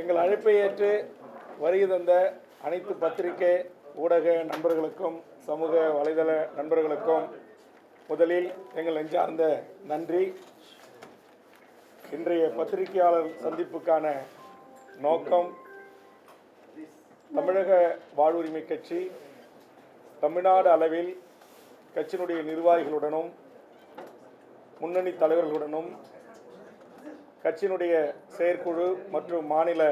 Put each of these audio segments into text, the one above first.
எங்கள் அழைப்பை ஏற்று வருகை தந்த அனைத்து பத்திரிகை ஊடக நண்பர்களுக்கும் சமூக வலைதள நண்பர்களுக்கும் முதலில் எங்கள் நெஞ்சார்ந்த நன்றி. இன்றைய பத்திரிகையாளர் சந்திப்புக்கான நோக்கம், தமிழக வாழ்வுரிமை கட்சி தமிழ்நாடு அளவில் கட்சியினுடைய நிர்வாகிகளுடனும் முன்னணி தலைவர்களுடனும் கட்சியினுடைய செயற்குழு மற்றும் மாநில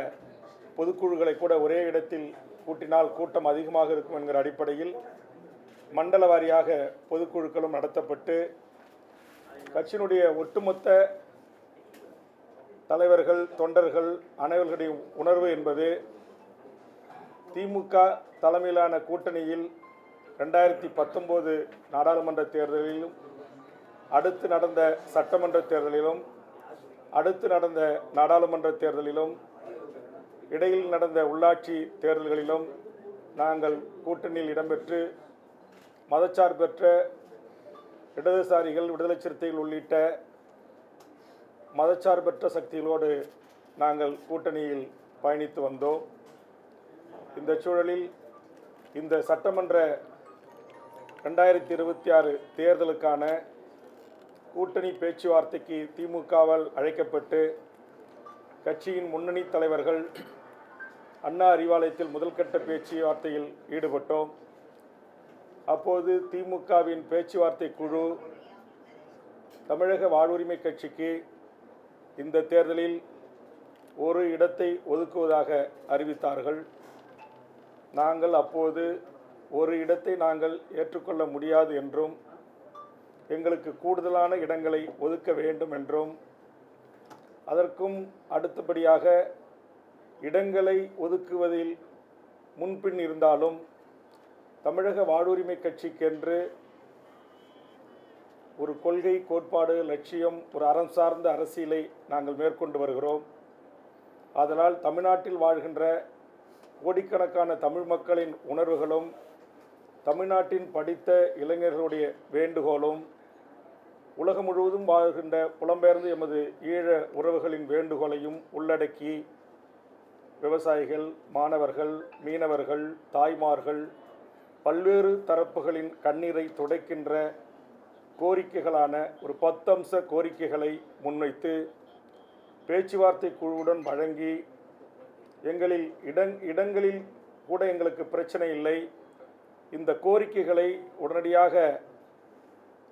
பொதுக்குழுக்களை கூட ஒரே இடத்தில் கூட்டினால் கூட்டம் அதிகமாக இருக்கும் என்கிற அடிப்படையில் மண்டல வாரியாக பொதுக்குழுக்களும் நடத்தப்பட்டு கட்சியினுடைய ஒட்டுமொத்த தலைவர்கள் தொண்டர்கள் அனைவர்களுடைய உணர்வு என்பது திமுக தலைமையிலான கூட்டணியில் 2019 நாடாளுமன்ற தேர்தலிலும் அடுத்து நடந்த சட்டமன்ற தேர்தலிலும் அடுத்து நடந்த நாடாளுமன்ற தேர்தலிலும் இடையில் நடந்த உள்ளாட்சி தேர்தல்களிலும் நாங்கள் கூட்டணியில் இடம்பெற்று மதச்சார்பற்ற இடதுசாரிகள் விடுதலை சிறுத்தைகள் உள்ளிட்ட மதச்சார்பற்ற சக்திகளோடு நாங்கள் கூட்டணியில் பயணித்து வந்தோம். இந்த சூழலில் இந்த சட்டமன்ற 2026 தேர்தலுக்கான கூட்டணி பேச்சுவார்த்தைக்கு திமுகவால் அழைக்கப்பட்டு கட்சியின் முன்னணி தலைவர்கள் அண்ணா அறிவாலயத்தில் முதல்கட்ட பேச்சுவார்த்தையில் ஈடுபட்டோம். அப்போது திமுகவின் பேச்சுவார்த்தை குழு தமிழக வாழ்வுரிமை கட்சிக்கு இந்த தேர்தலில் ஒரு இடத்தை ஒதுக்குவதாக அறிவித்தார்கள். நாங்கள் அப்போது ஒரு இடத்தை நாங்கள் ஏற்றுக்கொள்ள முடியாது என்றும் எங்களுக்கு கூடுதலான இடங்களை ஒதுக்க வேண்டும் என்றும் அதற்கும் அடுத்தபடியாக இடங்களை ஒதுக்குவதில் முன்பின் இருந்தாலும் தமிழக வாழ்வுரிமை கட்சிக்கென்று ஒரு கொள்கை கோட்பாடு லட்சியம் ஒரு அறம் சார்ந்த அரசியலை நாங்கள் மேற்கொண்டு வருகிறோம். அதனால் தமிழ்நாட்டில் வாழ்கின்ற கோடிக்கணக்கான தமிழ் மக்களின் உணர்வுகளும் தமிழ்நாட்டின் படித்த இளைஞர்களுடைய வேண்டுகோளும் உலகம் முழுவதும் வாழ்கின்ற புலம்பெயர்ந்து எமது ஈழ உறவுகளின் வேண்டுகோளையும் உள்ளடக்கி விவசாயிகள், மாணவர்கள், மீனவர்கள், தாய்மார்கள், பல்வேறு தரப்புகளின் கண்ணீரை துடைக்கின்ற கோரிக்கைகளான ஒரு 10 அம்ச கோரிக்கைகளை முன்வைத்து பேச்சுவார்த்தை குழுவுடன் வழங்கி எங்களில் இடங்களில் கூட எங்களுக்கு பிரச்சனை இல்லை, இந்த கோரிக்கைகளை உடனடியாக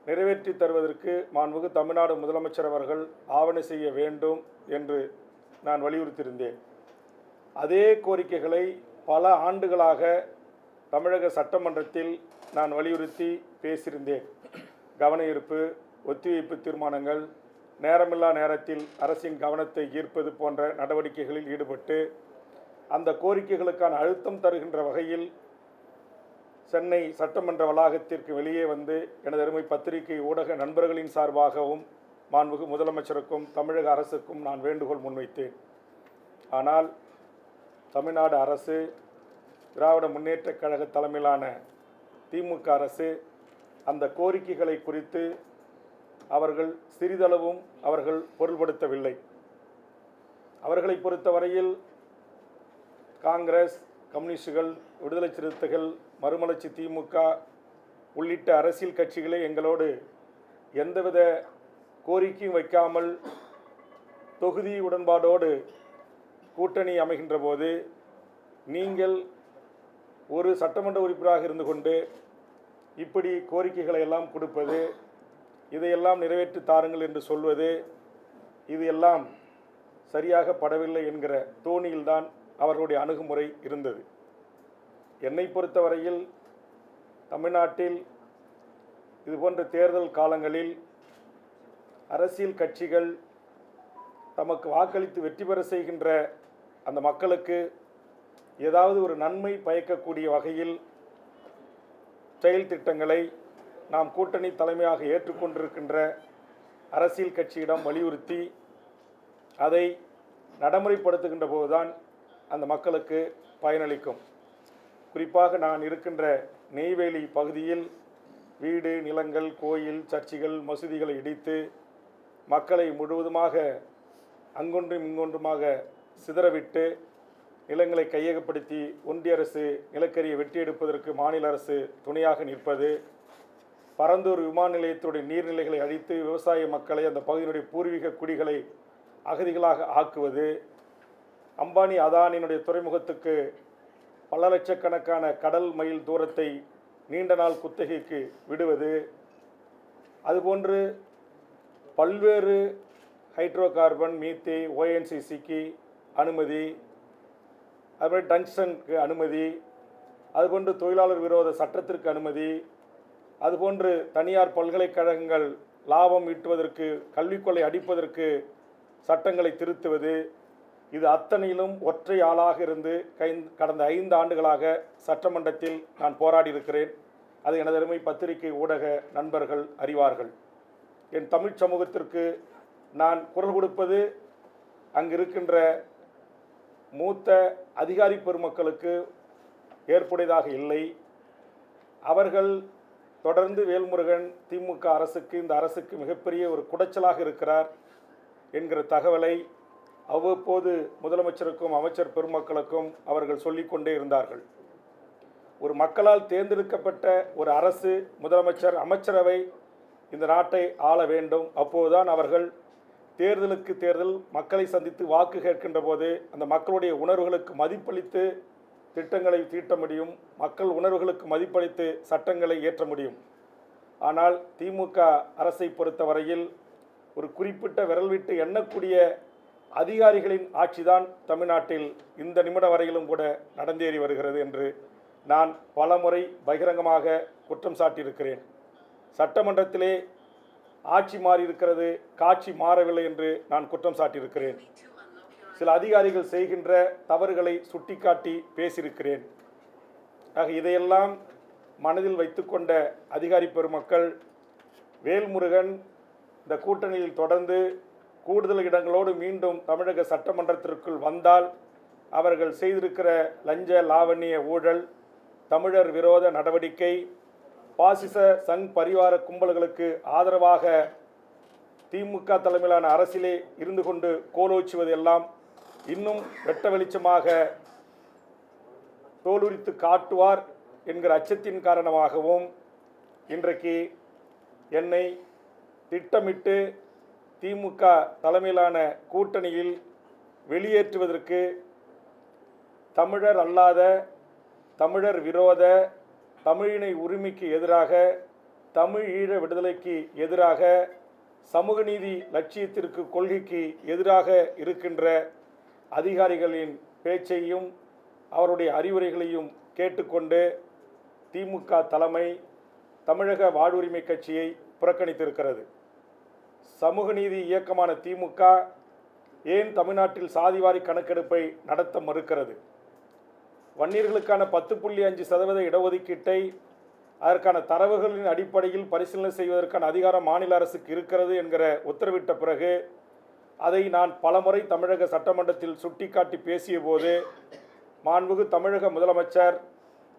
நிறைவேற்றி தருவதற்கு மாண்புமிகு தமிழ்நாடு முதலமைச்சர் அவர்கள் ஆவணை செய்ய வேண்டும் என்று நான் வலியுறுத்தியிருந்தேன். அதே கோரிக்கைகளை பல ஆண்டுகளாக தமிழக சட்டமன்றத்தில் நான் வலியுறுத்தி பேசியிருந்தேன். கவன ஈர்ப்பு, ஒத்திவைப்பு தீர்மானங்கள், நேரமில்லா நேரத்தில் அரசின் கவனத்தை ஈர்ப்பது போன்ற நடவடிக்கைகளில் ஈடுபட்டு அந்த கோரிக்கைகளுக்கான அழுத்தம் தருகின்ற வகையில் சென்னை சட்டமன்ற வளாகத்திற்கு வெளியே வந்து எனது அருமை பத்திரிகை ஊடக நண்பர்களின் சார்பாகவும் மாண்புமிகு முதலமைச்சருக்கும் தமிழக அரசுக்கும் நான் வேண்டுகோள் முன்வைத்தேன். ஆனால் தமிழ்நாடு அரசு, திராவிட முன்னேற்றக் கழக தலைமையிலான திமுக அரசு அந்த கோரிக்கைகளை குறித்து அவர்கள் சிறிதளவும் அவர்கள் பொருள்படுத்தவில்லை. அவர்களை பொறுத்தவரையில் காங்கிரஸ், கம்யூனிஸ்டுகள், விடுதலை சிறுத்தைகள், மறுமலர்ச்சி திமுக உள்ளிட்ட அரசியல் கட்சிகளே எங்களோடு எந்தவித கோரிக்கையும் வைக்காமல் தொகுதி உடன்பாடோடு கூட்டணி அமைகின்ற போது நீங்கள் ஒரு சட்டமன்ற உறுப்பினராக இருந்து கொண்டு இப்படி கோரிக்கைகளை எல்லாம் கொடுப்பது, இதையெல்லாம் நிறைவேற்றி தாருங்கள் என்று சொல்வது, இது எல்லாம் சரியாக படவில்லை என்கிற தோணியில்தான் அவர்களுடைய அணுகுமுறை இருந்தது. என்னை பொறுத்தவரையில் தமிழ்நாட்டில் இதுபோன்ற தேர்தல் காலங்களில் அரசியல் கட்சிகள் தமக்கு வாக்களித்து வெற்றி பெற செய்கின்ற அந்த மக்களுக்கு ஏதாவது ஒரு நன்மை பயக்கக்கூடிய வகையில் செயல் திட்டங்களை நாம் கூட்டணி தலைமையாக ஏற்றுக்கொண்டிருக்கின்ற அரசியல் கட்சியிடம் வலியுறுத்தி அதை நடைமுறைப்படுத்துகின்ற போதுதான் அந்த மக்களுக்கு பயனளிக்கும். குறிப்பாக நான் இருக்கின்ற நெய்வேலி பகுதியில் வீடு, நிலங்கள், கோயில், சர்ச்சுகள், மசூதிகளை இடித்து மக்களை முழுவதுமாக அங்கொன்றும் இங்கொன்றுமாக சிதறவிட்டு நிலங்களை கையகப்படுத்தி ஒன்றிய அரசு நிலக்கரியை வெட்டி எடுப்பதற்கு மாநில அரசு துணையாக நிற்பது, பரந்தூர் விமான நிலையத்துடைய நீர்நிலைகளை அழித்து விவசாய மக்களை, அந்த பகுதியினுடைய பூர்வீக குடிகளை அகதிகளாக ஆக்குவது, அம்பானி அதானியினுடைய துறைமுகத்துக்கு பல லட்சக்கணக்கான கடல் மைல் தூரத்தை நீண்ட நாள் குத்தகைக்கு விடுவது, அதுபோன்று பல்வேறு ஹைட்ரோ கார்பன், மீத்தே, ONGCக்கு அனுமதி, அதுபோல் டங்ஸ்டனுக்கு அனுமதி, அதுபோன்று தொழிலாளர் விரோத சட்டத்திற்கு அனுமதி, அதுபோன்று தனியார் பல்கலைக்கழகங்கள் லாபம் ஈட்டுவதற்கு, கல்விக் கொள்ளை அடிப்பதற்கு சட்டங்களை திருத்துவது, இது அத்தனையிலும் ஒற்றை ஆளாக இருந்து கடந்த 5 ஆண்டுகளாக சட்டமன்றத்தில் நான் போராடி இருக்கிறேன். அது எனது அருமை பத்திரிகை ஊடக நண்பர்கள் அறிவார்கள். என் தமிழ் சமூகத்திற்கு நான் குரல் கொடுப்பது அங்கு இருக்கின்ற மூத்த அதிகாரி பெருமக்களுக்கு ஏற்புடையதாக இல்லை. அவர்கள் தொடர்ந்து வேல்முருகன் திமுக அரசுக்கு, இந்த அரசுக்கு மிகப்பெரிய ஒரு குடைச்சலாக இருக்கிறார் என்கிற தகவலை அவ்வப்போது முதலமைச்சருக்கும் அமைச்சர் பெருமக்களுக்கும் அவர்கள் சொல்லிக்கொண்டே இருந்தார்கள். ஒரு மக்களால் தேர்ந்தெடுக்கப்பட்ட ஒரு அரசு, முதலமைச்சர், அமைச்சரவை இந்த நாட்டை ஆள வேண்டும். அப்போதுதான் அவர்கள் தேர்தலுக்கு தேர்தல் மக்களை சந்தித்து வாக்கு கேட்கின்ற போது அந்த மக்களுடைய உணர்வுகளுக்கு மதிப்பளித்து திட்டங்களை தீட்ட முடியும், மக்கள் உணர்வுகளுக்கு மதிப்பளித்து சட்டங்களை இயற்ற முடியும். ஆனால் திமுக அரசை பொறுத்தவரையில் ஒரு குறிப்பிட்ட விரல் விட்டு எண்ணக்கூடிய அதிகாரிகளின் ஆட்சிதான் தமிழ்நாட்டில் இந்த நிமிடம் வரையிலும் கூட நடந்தேறி வருகிறது என்று நான் பலமுறை பகிரங்கமாக குற்றம் சாட்டியிருக்கிறேன். சட்டமன்றத்திலே ஆட்சி மாறி இருக்கிறது, காட்சி மாறவில்லை என்று நான் குற்றம் சாட்டியிருக்கிறேன். சில அதிகாரிகள் செய்கின்ற தவறுகளை சுட்டிக்காட்டி பேசியிருக்கிறேன். ஆக இதையெல்லாம் மனதில் வைத்துக்கொண்ட அதிகாரி பெருமக்கள் வேல்முருகன் இந்த கூட்டணியில் தொடர்ந்து கூடுதல் இடங்களோடு மீண்டும் தமிழக சட்டமன்றத்திற்குள் வந்தால் அவர்கள் செய்திருக்கிற லஞ்ச லாவண்ய ஊழல், தமிழர் விரோத நடவடிக்கை, பாசிச சங் பரிவார கும்பல்களுக்கு ஆதரவாக திமுக தலைமையிலான அரசிலே இருந்து கொண்டு கோலோச்சுவது எல்லாம் இன்னும் வெட்ட வெளிச்சமாக தோலுரித்து காட்டுவார் என்கிற அச்சத்தின் காரணமாகவும் இன்றைக்கு என்னை திட்டமிட்டு திமுக தலைமையிலான கூட்டணியில் வெளியேற்றுவதற்கு தமிழர் அல்லாத, தமிழர் விரோத, தமிழினை உரிமைக்கு எதிராக, தமிழ் ஈழ விடுதலைக்கு எதிராக, சமூக நீதி லட்சியத்திற்கு, கொள்கைக்கு எதிராக இருக்கின்ற அதிகாரிகளின் பேச்சையும் அவருடைய அறிவுரைகளையும் கேட்டுக்கொண்டு திமுக தலைமை தமிழக வாழ்வுரிமை கட்சியை புறக்கணித்திருக்கிறது. சமூக நீதி இயக்கமான திமுக ஏன் தமிழ்நாட்டில் சாதிவாரி கணக்கெடுப்பை நடத்த மறுக்கிறது? வன்னியர்களுக்கான 10.5% இடஒதுக்கீட்டை அதற்கான தரவுகளின் அடிப்படையில் பரிசீலனை செய்வதற்கான அதிகாரம் மாநில அரசுக்கு இருக்கிறது என்கிற உத்தரவிட்ட பிறகு அதை நான் பலமுறை தமிழக சட்டமன்றத்தில் சுட்டிக்காட்டி பேசிய போது மாண்புமிகு தமிழக முதலமைச்சர்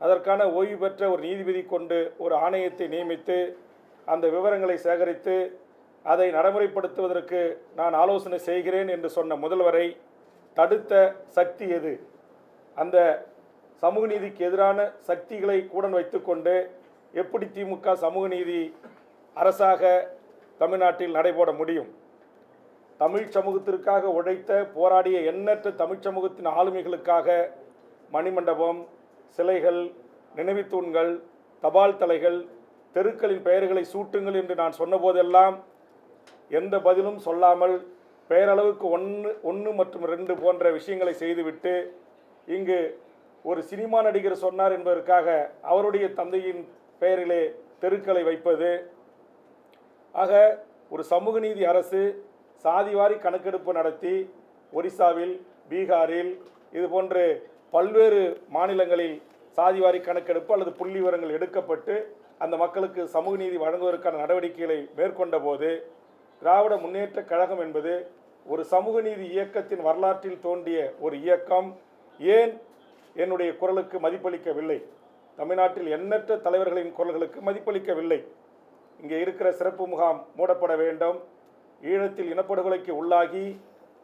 அதற்கான ஓய்வு பெற்ற ஒரு நீதிபதி கொண்டு ஒரு ஆணையத்தை நியமித்து அந்த விவரங்களை சேகரித்து அதை நடைமுறைப்படுத்துவதற்கு நான் ஆலோசனை செய்கிறேன் என்று சொன்ன முதல்வரை தடுத்த சக்தி எது? அந்த சமூக நீதிக்கு எதிரான சக்திகளை கூட வைத்துக்கொண்டு எப்படி திமுக சமூக நீதி அரசாக தமிழ்நாட்டில் நடைபோட முடியும்? தமிழ் சமூகத்திற்காக உழைத்த, போராடிய எண்ணற்ற தமிழ் சமூகத்தின் ஆளுமைகளுக்காக மணிமண்டபம், சிலைகள், நினைவுத்தூண்கள், தபால் தலைகள், தெருக்களின் பெயர்களை சூட்டுங்கள் என்று நான் சொன்னபோதெல்லாம் எந்த பதிலும் சொல்லாமல் பெயரளவுக்கு 1 மற்றும் 2 போன்ற விஷயங்களை செய்துவிட்டு இங்கு ஒரு சினிமா நடிகர் சொன்னார் என்பதற்காக அவருடைய தந்தையின் பெயரிலே தெருக்களை வைப்பது. ஆக ஒரு சமூக நீதி அரசு சாதிவாரி கணக்கெடுப்பு நடத்தி ஒரிசாவில், பீகாரில், இது போன்று பல்வேறு மாநிலங்களில் சாதிவாரி கணக்கெடுப்பு அல்லது புள்ளி விவரங்கள் எடுக்கப்பட்டு அந்த மக்களுக்கு சமூக நீதி வழங்குவதற்கான நடவடிக்கைகளை மேற்கொண்ட போது திராவிட முன்னேற்ற கழகம் என்பது ஒரு சமூக நீதி இயக்கத்தின் வரலாற்றில் தோன்றிய ஒரு இயக்கம் ஏன் என்னுடைய குரலுக்கு மதிப்பளிக்கவில்லை? தமிழ்நாட்டில் எண்ணற்ற தலைவர்களின் குரல்களுக்கு மதிப்பளிக்கவில்லை. இங்கே இருக்கிற சிறப்பு முகாம் மூடப்பட வேண்டும், ஈழத்தில் இனப்படுகொலைக்கு உள்ளாகி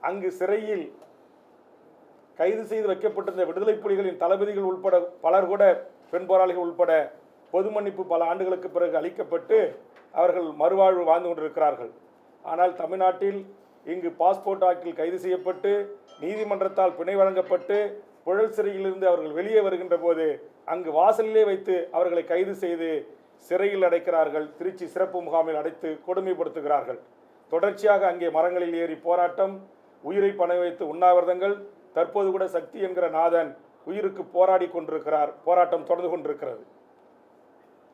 அங்கு சிறையில் கைது செய்து வைக்கப்பட்டிருந்த விடுதலை புலிகளின் தளபதிகள் உட்பட பலர் கூட, பெண் போராளிகள் உட்பட பொது மன்னிப்பு பல ஆண்டுகளுக்கு பிறகு அளிக்கப்பட்டு அவர்கள் மறுவாழ்வு வாழ்ந்து கொண்டிருக்கிறார்கள். ஆனால் தமிழ்நாட்டில் இங்கு பாஸ்போர்ட் ஆக்டில் கைது செய்யப்பட்டு நீதிமன்றத்தால் பிணை வழங்கப்பட்டு புழல் சிறையிலிருந்து அவர்கள் வெளியே வருகின்ற போது அங்கு வாசலிலே வைத்து அவர்களை கைது செய்து சிறையில் அடைக்கிறார்கள். திருச்சி சிறப்பு முகாமில் அடைத்து கொடுமைப்படுத்துகிறார்கள். தொடர்ச்சியாக அங்கே மரங்களில் ஏறி போராட்டம், உயிரை பணம் வைத்து உண்ணாவிரதங்கள். தற்போது கூட சக்தி என்கிற நாதன் உயிருக்கு போராடி கொண்டிருக்கிறார். போராட்டம் தொடர்ந்து கொண்டிருக்கிறது.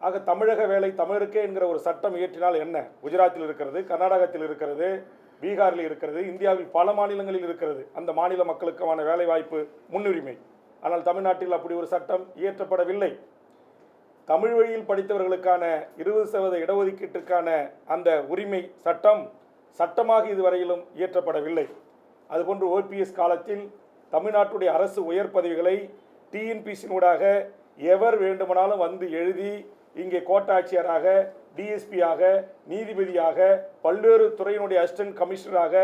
ஆக தமிழக வேலை தமிழருக்கே என்கிற ஒரு சட்டம் இயற்றினால் என்ன? குஜராத்தில் இருக்கிறது, கர்நாடகத்தில் இருக்கிறது, பீகாரில் இருக்கிறது, இந்தியாவில் பல மாநிலங்களில் இருக்கிறது. அந்த மாநில மக்களுக்கான வேலை வாய்ப்பு முன்னுரிமை. ஆனால் தமிழ்நாட்டில் அப்படி ஒரு சட்டம் இயற்றப்படவில்லை. தமிழ் வழியில் படித்தவர்களுக்கான 20% இடஒதுக்கீட்டுக்கான அந்த உரிமை சட்டமாக இதுவரையிலும் இயற்றப்படவில்லை. அதுபோன்று ஓபிஎஸ் காலத்தில் தமிழ்நாட்டுடைய அரசு உயர் பதவிகளை டிஎன்பிசியினூடாக எவர் வேண்டுமானாலும் வந்து எழுதி இங்கே கோட்டாட்சியராக, டிஎஸ்பியாக, நீதிபதியாக, பல்வேறு துறையினுடைய அசிஸ்டன்ட் கமிஷனராக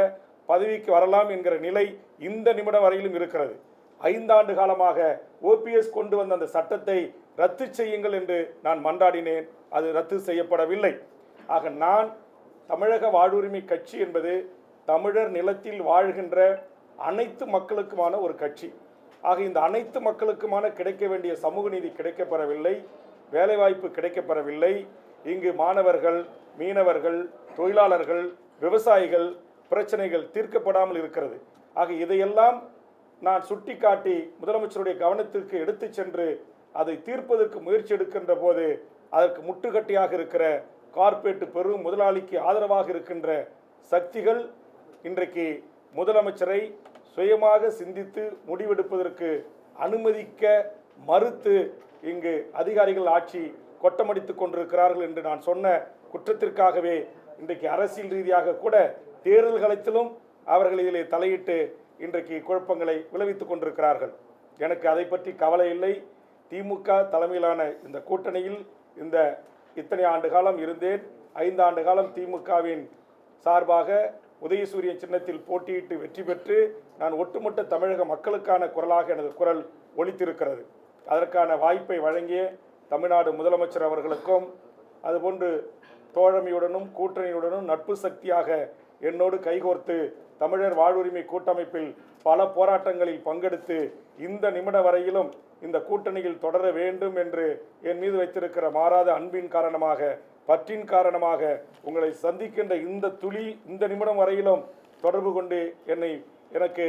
பதவிக்கு வரலாம் என்கிற நிலை இந்த நிமிடம் வரையிலும் இருக்கிறது. 5 ஆண்டு காலமாக ஓபிஎஸ் கொண்டு வந்த அந்த சட்டத்தை ரத்து செய்யுங்கள் என்று நான் மன்றாடினேன். அது ரத்து செய்யப்படவில்லை. ஆக நான் தமிழக வாழ்வுரிமை கட்சி என்பது தமிழர் நிலத்தில் வாழ்கின்ற அனைத்து மக்களுக்குமான ஒரு கட்சி. ஆக இந்த அனைத்து மக்களுக்குமான கிடைக்க வேண்டிய சமூக நீதி கிடைக்கப்பெறவில்லை, வேலைவாய்ப்பு கிடைக்கப்பெறவில்லை. இங்கு மாணவர்கள், மீனவர்கள், தொழிலாளர்கள், விவசாயிகள் பிரச்சனைகள் தீர்க்கப்படாமல் இருக்கிறது. ஆக இதையெல்லாம் நான் சுட்டிக்காட்டி முதலமைச்சருடைய கவனத்திற்கு எடுத்து சென்று அதை தீர்ப்பதற்கு முயற்சி எடுக்கின்ற போது அதற்கு முட்டுக்கட்டியாக இருக்கிற கார்ப்பரேட் பெரும் முதலாளிக்கு ஆதரவாக இருக்கின்ற சக்திகள் இன்றைக்கு முதலமைச்சரை சுயமாக சிந்தித்து முடிவெடுப்பதற்கு அனுமதிக்க மறுத்து இங்கு அதிகாரிகள் ஆட்சி கொட்டமடித்துக் கொண்டிருக்கிறார்கள் என்று நான் சொன்ன குற்றத்திற்காகவே இன்றைக்கு அரசியல் ரீதியாக கூட தேர்தல் களத்திலும் அவர்கள் இதிலே தலையிட்டு இன்றைக்கு குழப்பங்களை விளைவித்துக் கொண்டிருக்கிறார்கள். எனக்கு அதை பற்றி கவலை இல்லை. திமுக தலைமையிலான இந்த கூட்டணியில் இத்தனை ஆண்டு காலம் இருந்தேன். 5 ஆண்டு காலம் திமுகவின் சார்பாக உதயசூரியன் சின்னத்தில் போட்டியிட்டு வெற்றி பெற்று நான் ஒட்டுமொத்த தமிழக மக்களுக்கான குரலாக எனது குரல் ஒலித்திருக்கிறது. அதற்கான வாய்ப்பை வழங்கிய தமிழ்நாடு முதலமைச்சர் அவர்களுக்கும், அதுபோன்று தோழமையுடனும் கூட்டணியுடனும் நட்பு சக்தியாக என்னோடு கைகோர்த்து தமிழர் வாழ்வுரிமை கூட்டமைப்பில் பல போராட்டங்களில் பங்கெடுத்து இந்த நிமிடம் வரையிலும் இந்த கூட்டணியில் தொடர வேண்டும் என்று என் மீது வைத்திருக்கிற மாறாத அன்பின் காரணமாக, பற்றின் காரணமாக உங்களை சந்திக்கின்ற இந்த நிமிடம் வரையிலும் தொடர்பு கொண்டு எனக்கு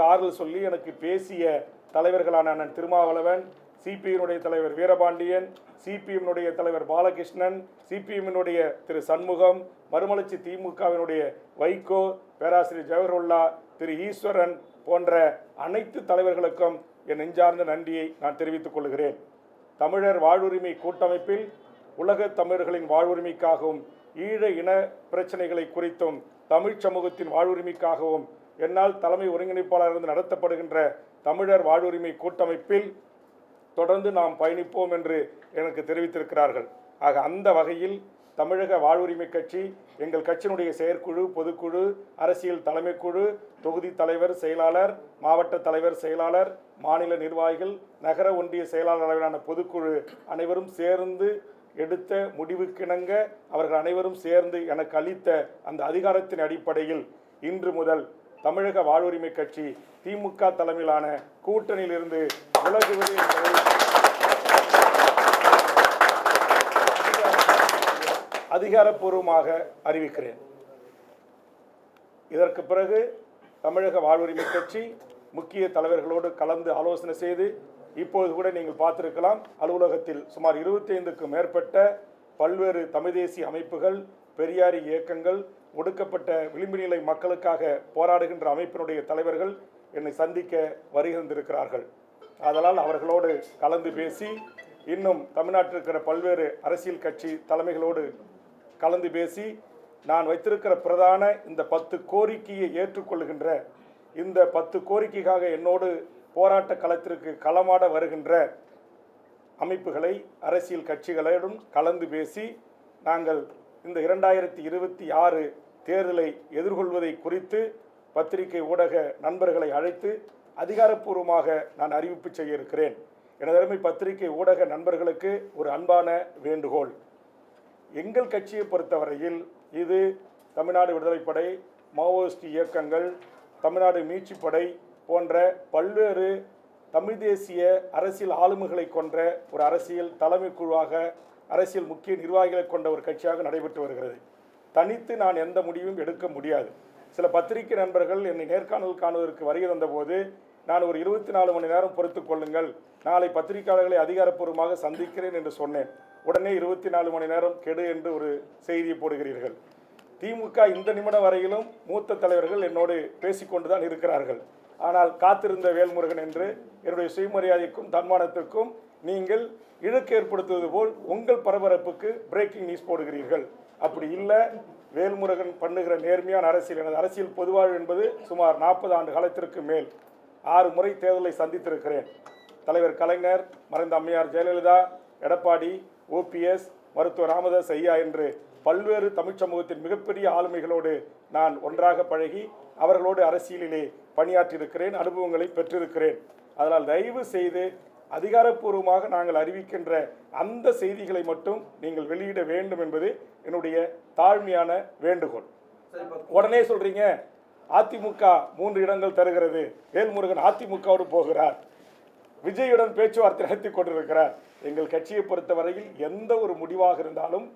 ஆறுதல் சொல்லி எனக்கு பேசிய தலைவர்களான அண்ணன் திருமாவளவன், சிபிஎம்னுடைய தலைவர் வீரபாண்டியன், சிபிஎம்னுடைய தலைவர் பாலகிருஷ்ணன், சிபிஎம்னுடைய திரு சண்முகம், மறுமலர்ச்சி திமுகவினுடைய வைகோ, பேராசிரியர் ஜவஹர்லா, திரு ஈஸ்வரன் போன்ற அனைத்து தலைவர்களுக்கும் என் நெஞ்சார்ந்த நன்றியை நான் தெரிவித்துக் கொள்கிறேன். தமிழர் வாழ்வுரிமை கூட்டமைப்பில் உலக தமிழர்களின் வாழ்வுரிமைக்காகவும், ஈழ இன பிரச்சனைகளை குறித்தும், தமிழ் சமூகத்தின் வாழ்வுரிமைக்காகவும் என்னால் தலைமை ஒருங்கிணைப்பாளர் நடத்தப்படுகின்ற தமிழர் வாழ்வுரிமை கூட்டமைப்பில் தொடர்ந்து நாம் பயணிப்போம் என்று எனக்கு தெரிவித்திருக்கிறார்கள். ஆக அந்த வகையில் தமிழக வாழ்வுரிமை கட்சி, எங்கள் கட்சியினுடைய செயற்குழு, பொதுக்குழு, அரசியல் தலைமைக்குழு, தொகுதி தலைவர், செயலாளர், மாவட்ட தலைவர், செயலாளர், மாநில நிர்வாகிகள், நகர ஒன்றிய செயலாளர் அளவிலான பொதுக்குழு அனைவரும் சேர்ந்து எடுத்த முடிவுக்கிணங்க அவர்கள் அனைவரும் சேர்ந்து எனக்கு அளித்த அந்த அதிகாரத்தின் அடிப்படையில் இன்று முதல் தமிழக வாழ்வுரிமை கட்சி திமுக தலைமையிலான கூட்டணியிலிருந்து விலகுவது என்பதை அதிகாரப்பூர்வமாக அறிவிக்கிறேன். இதற்கு பிறகு தமிழக வாழ்வுரிமை கட்சி முக்கிய தலைவர்களோடு கலந்து ஆலோசனை செய்து, இப்போது கூட நீங்கள் பார்த்திருக்கலாம், அலுவலகத்தில் சுமார் 25க்கும் மேற்பட்ட பல்வேறு தமிழ் தேசிய அமைப்புகள், பெரியாரி இயக்கங்கள், ஒடுக்கப்பட்ட விளிம்பு நிலை மக்களுக்காக போராடுகின்ற அமைப்பினுடைய தலைவர்கள் என்னை சந்திக்க வருகின்றிருக்கிறார்கள். அதனால் அவர்களோடு கலந்து பேசி, இன்னும் தமிழ்நாட்டில் இருக்கிற பல்வேறு அரசியல் கட்சி தலைமைகளோடு கலந்து பேசி, நான் வைத்திருக்கிற பிரதான இந்த 10 கோரிக்கையை ஏற்றுக்கொள்கின்ற, இந்த 10 கோரிக்கைக்காக என்னோடு போராட்ட களத்திற்கு களமாட வருகின்ற அமைப்புகளை, அரசியல் கட்சிகளுடன் கலந்து பேசி, நாங்கள் இந்த 2026 தேர்தலை எதிர்கொள்வதை குறித்து பத்திரிகை ஊடக நண்பர்களை அழைத்து அதிகாரப்பூர்வமாக நான் அறிவிப்பு செய்ய இருக்கிறேன். எனதருமை பத்திரிகை ஊடக நண்பர்களுக்கு ஒரு அன்பான வேண்டுகோள். எங்கள் கட்சியை பொறுத்தவரையில் இது தமிழ்நாடு விடுதலைப்படை, மாவோயிஸ்ட் இயக்கங்கள், தமிழ்நாடு மீட்சிப்படை போன்ற பல்வேறு தமிழ் தேசிய அரசியல் ஆளுமைகளை கொண்ட ஒரு அரசியல் தலைமை குழுவாக, அரசியல் முக்கிய நிர்வாகிகளை கொண்ட ஒரு கட்சியாக நடைபெற்று வருகிறது. தனித்து நான் எந்த முடிவும் எடுக்க முடியாது. சில பத்திரிகை நண்பர்கள் என்னை நேர்காணல் காணுவதற்கு வருகை தந்தபோது நான் ஒரு 24 மணி நேரம் பொறுத்துக் கொள்ளுங்கள், நாளை பத்திரிகையாளர்களை அதிகாரப்பூர்வமாக சந்திக்கிறேன் என்று சொன்னேன். உடனே 24 மணி நேரம் கெடு என்று ஒரு செய்தியை போடுகிறீர்கள். திமுக இந்த நிமிடம் வரையிலும் மூத்த தலைவர்கள் என்னோடு பேசிக்கொண்டுதான் இருக்கிறார்கள். ஆனால் காத்திருந்த வேல்முருகன் என்று என்னுடைய சுயமரியாதைக்கும் தன்மானத்திற்கும் நீங்கள் இழுக்கு ஏற்படுத்துவது போல் உங்கள் பரபரப்புக்கு பிரேக்கிங் நியூஸ் போடுகிறீர்கள். அப்படி இல்லை. வேல்முருகன் பண்ணுகிற நேர்மையான அரசியல், எனது அரசியல் பொதுவாழ்வு என்பது சுமார் 40 ஆண்டு காலத்திற்கு மேல் 6 முறை தேர்தலை சந்தித்திருக்கிறேன். தலைவர் கலைஞர், மறைந்த அம்மையார் ஜெயலலிதா, எடப்பாடி, ஓபிஎஸ், மருத்துவர் ராமதாஸ் ஐயா என்று பல்வேறு தமிழ் சமூகத்தின் மிகப்பெரிய ஆளுமைகளோடு நான் ஒன்றாக பழகி அவர்களோடு அரசியலிலே பணியாற்றியிருக்கிறேன், அனுபவங்களை பெற்றிருக்கிறேன். அதனால் தயவு செய்து அதிகாரப்பூர்வமாக நாங்கள் அறிவிக்கின்ற அந்த செய்திகளை மட்டும் நீங்கள் வெளியிட வேண்டும் என்பது என்னுடைய தாழ்மையான வேண்டுகோள். உடனே சொல்றீங்க அதிமுக 3 இடங்கள் தருகிறது, வேல்முருகன் அதிமுகவோடு போகிறார், விஜயுடன் பேச்சுவார்த்தை நடத்தி கொண்டிருக்கிறார். எங்கள் கட்சியை பொறுத்தவரையில் எந்த ஒரு முடிவாக இருந்தாலும்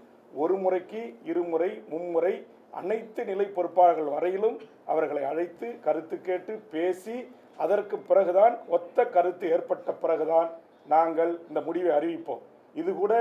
ஒரு முறைக்கு 2 முறை 3 முறை அனைத்து நிலை பொறுப்பாளர்கள் வரையிலும் அவர்களை அழைத்து கருத்து கேட்டு பேசி அதற்கு பிறகுதான் ஒத்த கருத்து ஏற்பட்ட பிறகுதான் நாங்கள் இந்த முடிவை அறிவிப்போம். இது கூட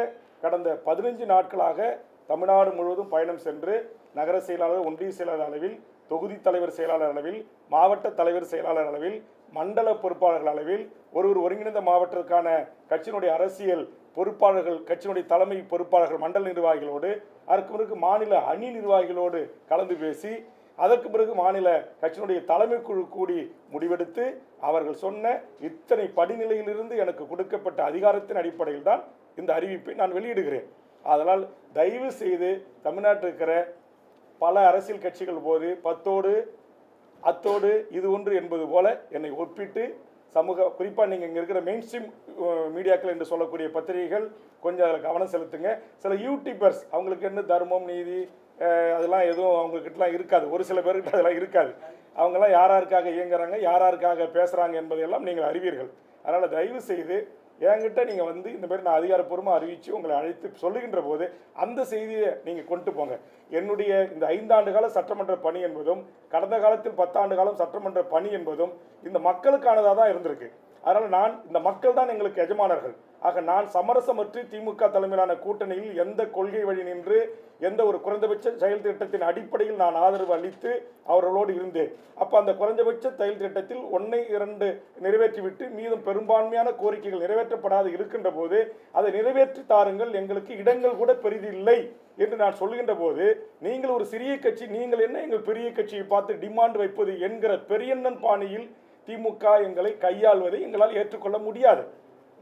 கடந்த 15 நாட்களாக தமிழ்நாடு முழுவதும் பயணம் சென்று நகர செயலாளர், ஒன்றிய செயலாளர் அளவில், தொகுதி தலைவர் செயலாளர் அளவில், மாவட்ட தலைவர் செயலாளர் அளவில், மண்டல பொறுப்பாளர்கள் அளவில் ஒரு ஒருங்கிணைந்த மாவட்டத்திற்கான கட்சியினுடைய அரசியல் பொறுப்பாளர்கள், கட்சியினுடைய தலைமை பொறுப்பாளர்கள், மண்டல நிர்வாகிகளோடு, அதற்கு பிறகு மாநில அணி நிர்வாகிகளோடு கலந்து பேசி அதற்கு பிறகு மாநில கட்சியினுடைய தலைமை குழு கூடி முடிவெடுத்து அவர்கள் சொன்ன இத்தனை படிநிலையிலிருந்து எனக்கு கொடுக்கப்பட்ட அதிகாரத்தின் அடிப்படையில் தான் இந்த அறிவிப்பை நான் வெளியிடுகிறேன். அதனால் தயவு செய்து தமிழ்நாட்டில் இருக்கிற பல அரசியல் கட்சிகள் போது 10ஓடு அத்தோடு இது ஒன்று என்பது போல என்னை ஒப்பிட்டு சமூக, குறிப்பாக நீங்கள் இங்கே இருக்கிற மெயின் ஸ்ட்ரீம் மீடியாக்கள் என்று சொல்லக்கூடிய பத்திரிகைகள் கொஞ்சம் அதில் கவனம் செலுத்துங்க. சில யூடியூபர்ஸ் அவங்களுக்கு என்ன தர்மம், நீதி அதெல்லாம் எதுவும் அவங்கக்கிட்டலாம் இருக்காது. ஒரு சில பேர்கிட்ட அதெல்லாம் இருக்காது. அவங்கெல்லாம் யாராருக்காக இயங்குறாங்க, யாராருக்காக பேசுகிறாங்க என்பதையெல்லாம் நீங்கள் அறிவீர்கள். அதனால் தயவு செய்து என்கிட்ட நீங்கள் வந்து இந்த மாதிரி நான் அதிகாரப்பூர்வமாக அறிவித்து உங்களை அழைத்து சொல்லுகின்ற போது அந்த செய்தியை நீங்கள் கொண்டு போங்க. என்னுடைய இந்த 5 ஆண்டு கால சட்டமன்ற பணி என்பதும் கடந்த காலத்தில் 10 ஆண்டு காலம் சட்டமன்ற பணி என்பதும் இந்த மக்களுக்கானதாக தான் இருந்திருக்கு. அதனால் நான் இந்த மக்கள் தான் எங்களுக்கு எஜமானர்கள். ஆக நான் சமரசமற்று திமுக தலைமையிலான கூட்டணியில் எந்த கொள்கை வழி நின்று எந்த ஒரு குறைந்தபட்ச செயல் திட்டத்தின் அடிப்படையில் நான் ஆதரவு அளித்து அவர்களோடு இருந்தேன். அப்போ அந்த குறைந்தபட்ச செயல் திட்டத்தில் 1, 2 நிறைவேற்றிவிட்டு மீதும் பெரும்பான்மையான கோரிக்கைகள் நிறைவேற்றப்படாது இருக்கின்ற போது அதை நிறைவேற்றி தாருங்கள், எங்களுக்கு இடங்கள் கூட பெரிதில்லை என்று நான் சொல்லுகின்ற போது நீங்கள் ஒரு சிறிய கட்சி, நீங்கள் என்ன எங்கள் பெரிய கட்சியை பார்த்து டிமாண்ட் வைப்பது என்கிற பெரியண்ணன் பாணியில் திமுக எங்களை கையாள்வதை எங்களால் ஏற்றுக்கொள்ள முடியாது.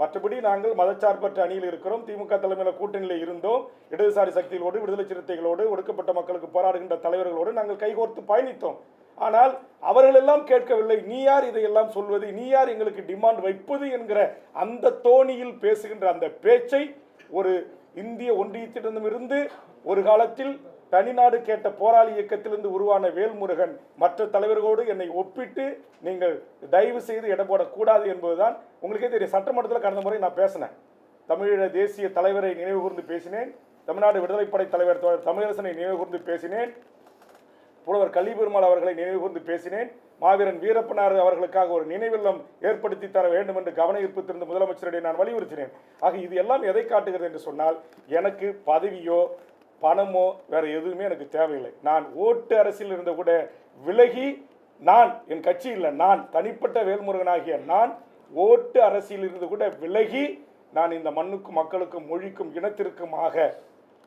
மற்றபடி நாங்கள் மதச்சார்பற்ற அணியில் இருக்கிறோம். திமுக தலைமையில் கூட்டணியில் இருந்தோம். இடதுசாரி சக்திகளோடு, விடுதலை சிறுத்தைகளோடு, ஒடுக்கப்பட்ட மக்களுக்கு போராடுகின்ற தலைவர்களோடு நாங்கள் கைகோர்த்து பயணித்தோம். ஆனால் அவர்களெல்லாம் கேட்கவில்லை. நீ யார் இதையெல்லாம் சொல்வது, நீ யார் எங்களுக்கு டிமாண்ட் வைப்பது என்கிற அந்த தோணியில் பேசுகின்ற அந்த பேச்சை ஒரு இந்திய ஒன்றியத்திடமிருந்து ஒரு காலத்தில் தனிநாடு கேட்ட போராளி இயக்கத்திலிருந்து உருவான வேல்முருகன் மற்ற தலைவர்களோடு என்னை ஒப்பிட்டு நீங்கள் தயவு செய்து இடம் போடக்கூடாது என்பதுதான். உங்களுக்கே தெரியும், சட்டமன்றத்தில் கடந்த முறை நான் பேசினேன். தமிழீழ தேசிய தலைவரை நினைவு கூர்ந்து பேசினேன். தமிழ்நாடு விடுதலைப்படை தலைவர் தமிழரசனை நினைவு கூர்ந்து பேசினேன். புலவர் கலிபெருமாள் அவர்களை நினைவு கூர்ந்து பேசினேன். மாவீரன் வீரப்பனார் அவர்களுக்காக ஒரு நினைவில்லம் ஏற்படுத்தி தர வேண்டும் என்று கவன ஈர்ப்பு திறந்த முதலமைச்சரிடையே நான் வலியுறுத்தினேன். ஆக இது எல்லாம் எதை காட்டுகிறது என்று சொன்னால், எனக்கு பதவியோ பணமோ வேற எதுவுமே எனக்கு தேவையில்லை. நான் ஓட்டு அரசியல் இருந்த கூட விலகி, நான் என் கட்சி இல்லை, நான் தனிப்பட்ட வேல்முருகனாகிய நான் ஓட்டு அரசியல் இருந்து கூட விலகி நான் இந்த மண்ணுக்கும் மக்களுக்கும் மொழிக்கும் இனத்திற்குமாக